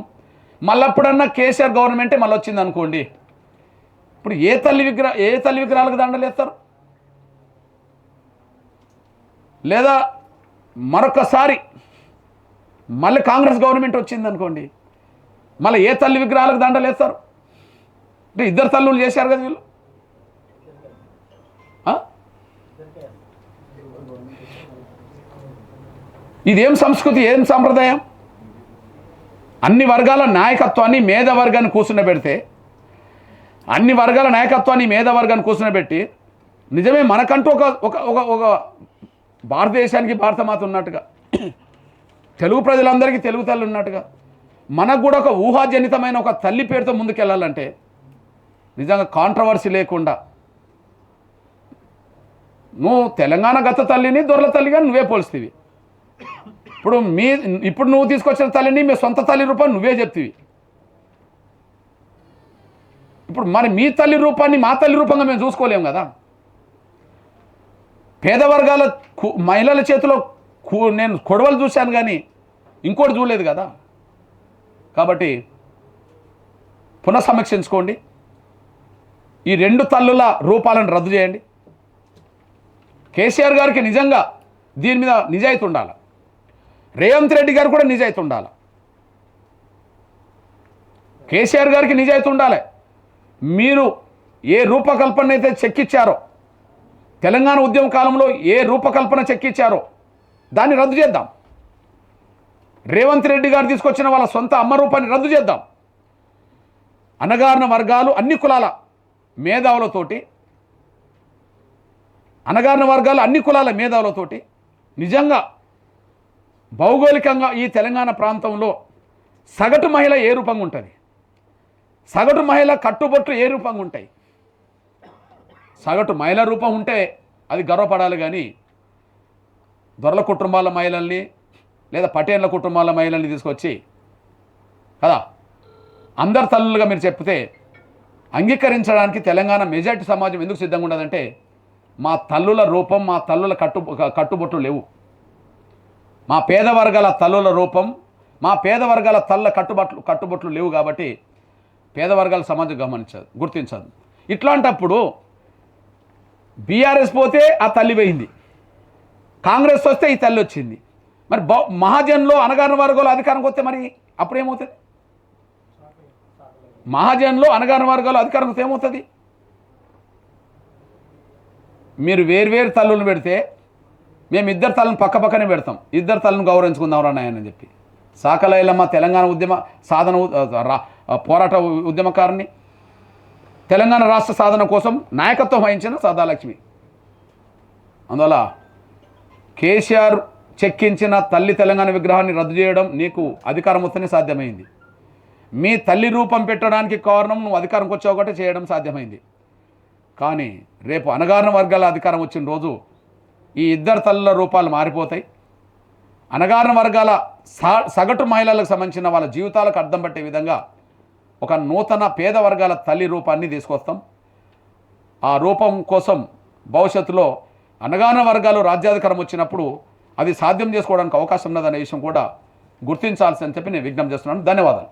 మళ్ళీ ఎప్పుడన్నా కేసీఆర్ గవర్నమెంటే మళ్ళీ వచ్చింది అనుకోండి, ఇప్పుడు ఏ తల్లి విగ్రహాలకు దండలు వేస్తారు? లేదా మరొకసారి మళ్ళీ కాంగ్రెస్ గవర్నమెంట్ వచ్చింది అనుకోండి, మళ్ళీ ఏ తల్లి విగ్రహాలకు దండలు వేస్తారు? అంటే ఇద్దరు తల్లులు చేశారు కదా వీళ్ళు. ఇదేం సంస్కృతి, ఏం సాంప్రదాయం? అన్ని వర్గాల నాయకత్వాన్ని మేధవర్గాన్ని కూర్చుండబెడితే, అన్ని వర్గాల నాయకత్వాన్ని మేధవర్గాన్ని కూర్చుండబెట్టి నిజమే మనకంటూ ఒక ఒక ఒక ఒక భారతదేశానికి భారతమాత ఉన్నట్టుగా, తెలుగు ప్రజలందరికీ తెలుగు తల్లి ఉన్నట్టుగా, మనకు కూడా ఒక ఊహాజనితమైన ఒక తల్లి పేరుతో ముందుకెళ్ళాలంటే నిజంగా కాంట్రవర్సీ లేకుండా నువ్వు తెలంగాణ గత తల్లిని దొరల తల్లిగా నువ్వే పోల్స్తీవి. ఇప్పుడు నువ్వు తీసుకొచ్చిన తల్లిని మీ సొంత తల్లి రూపాన్ని నువ్వే చెప్తీవి. ఇప్పుడు మరి మీ తల్లి రూపాన్ని మా తల్లి రూపంగా మేము చూసుకోలేము కదా. పేద వర్గాల మహిళల చేతిలో నేను కొడవలు చూశాను కానీ ఇంకోటి చూడలేదు కదా. కాబట్టి పునఃసమీక్షించుకోండి. ఈ 2 తల్లుల రూపాలను రద్దు చేయండి. కేసీఆర్ గారికి నిజంగా దీని మీద నిజాయితీ ఉండాలి. రేవంత్ రెడ్డి గారు కూడా నిజాయితీ ఉండాలి. కేసీఆర్ గారికి నిజాయితీ ఉండాలి. మీరు ఏ రూపకల్పన అయితే చెక్కిచ్చారో, తెలంగాణ ఉద్యమ కాలంలో ఏ రూపకల్పన చెక్కిచ్చారో దాన్ని రద్దు చేద్దాం. రేవంత్ రెడ్డి గారు తీసుకొచ్చిన వాళ్ళ సొంత అమ్మ రూపాన్ని రద్దు చేద్దాం. అణగారిన వర్గాలు అన్ని కులాల మేధావులతోటి, అణగారిన వర్గాలు అన్ని కులాల మేధావులతోటి నిజంగా భౌగోళికంగా ఈ తెలంగాణ ప్రాంతంలో సగటు మహిళ ఏ రూపంగా ఉంటుంది, సగటు మహిళ కట్టుబొట్లు ఏ రూపంగా ఉంటాయి. సగటు మహిళ రూపం ఉంటే అది గర్వపడాలి. కానీ దొరల కుటుంబాల మహిళల్ని లేదా పటేన్ల కుటుంబాల మహిళల్ని తీసుకొచ్చి కదా అందరు తల్లులుగా మీరు చెప్తే అంగీకరించడానికి తెలంగాణ మెజారిటీ సమాజం ఎందుకు సిద్ధంగా ఉండదంటే మా తల్లుల రూపం, మా తల్లుల కట్టుబొట్లు లేవు. మా పేద వర్గాల తల్లుల రూపం, మా పేద వర్గాల తల్ల కట్టుబొట్లు లేవు. కాబట్టి పేద వర్గాల సమాజం గమనించదు, గుర్తించదు. ఇట్లాంటప్పుడు బీఆర్ఎస్ పోతే ఆ తల్లి పోయింది, కాంగ్రెస్ వస్తే ఈ తల్లి వచ్చింది. మరి మహాజన్లో అణగారిన వర్గాలు అధికారంకి వస్తే మరి అప్పుడేమవుతుంది? మహాజన్లో అణగారిన వర్గాలు అధికారం వస్తే ఏమవుతుంది? మీరు వేరు తల్లులను పెడితే మేము 2 తల్లను పక్కనే పెడతాం, 2 తల్లను గౌరవించుకుందాం రాయని చెప్పి. సాకలైలమ్మ తెలంగాణ ఉద్యమ సాధన పోరాట ఉద్యమకారిని, తెలంగాణ రాష్ట్ర సాధన కోసం నాయకత్వం వహించిన సదాలక్ష్మి. అందువల్ల కేసీఆర్ చెక్కించిన తల్లి తెలంగాణ విగ్రహాన్ని రద్దు చేయడం నీకు అధికారం వస్తేనే సాధ్యమైంది. మీ తల్లి రూపం పెట్టడానికి కారణం నువ్వు అధికారంకి వచ్చావు ఒకటే చేయడం సాధ్యమైంది. కానీ రేపు అణగారిన వర్గాల అధికారం వచ్చిన రోజు ఈ 2 తల్లుల రూపాలు మారిపోతాయి. అణగారిన వర్గాల సగటు మహిళలకు సంబంధించిన వాళ్ళ జీవితాలకు అర్థం పట్టే విధంగా ఒక నూతన పేద వర్గాల తల్లి రూపాన్ని తీసుకొస్తాం. ఆ రూపం కోసం భవిష్యత్తులో అణగారిన వర్గాలు రాజ్యాధికారం వచ్చినప్పుడు అది సాధ్యం చేసుకోవడానికి అవకాశం ఉన్నదనే విషయం కూడా గుర్తించాల్సి అని చెప్పి నేను విజ్ఞప్తి చేస్తున్నాను. ధన్యవాదాలు.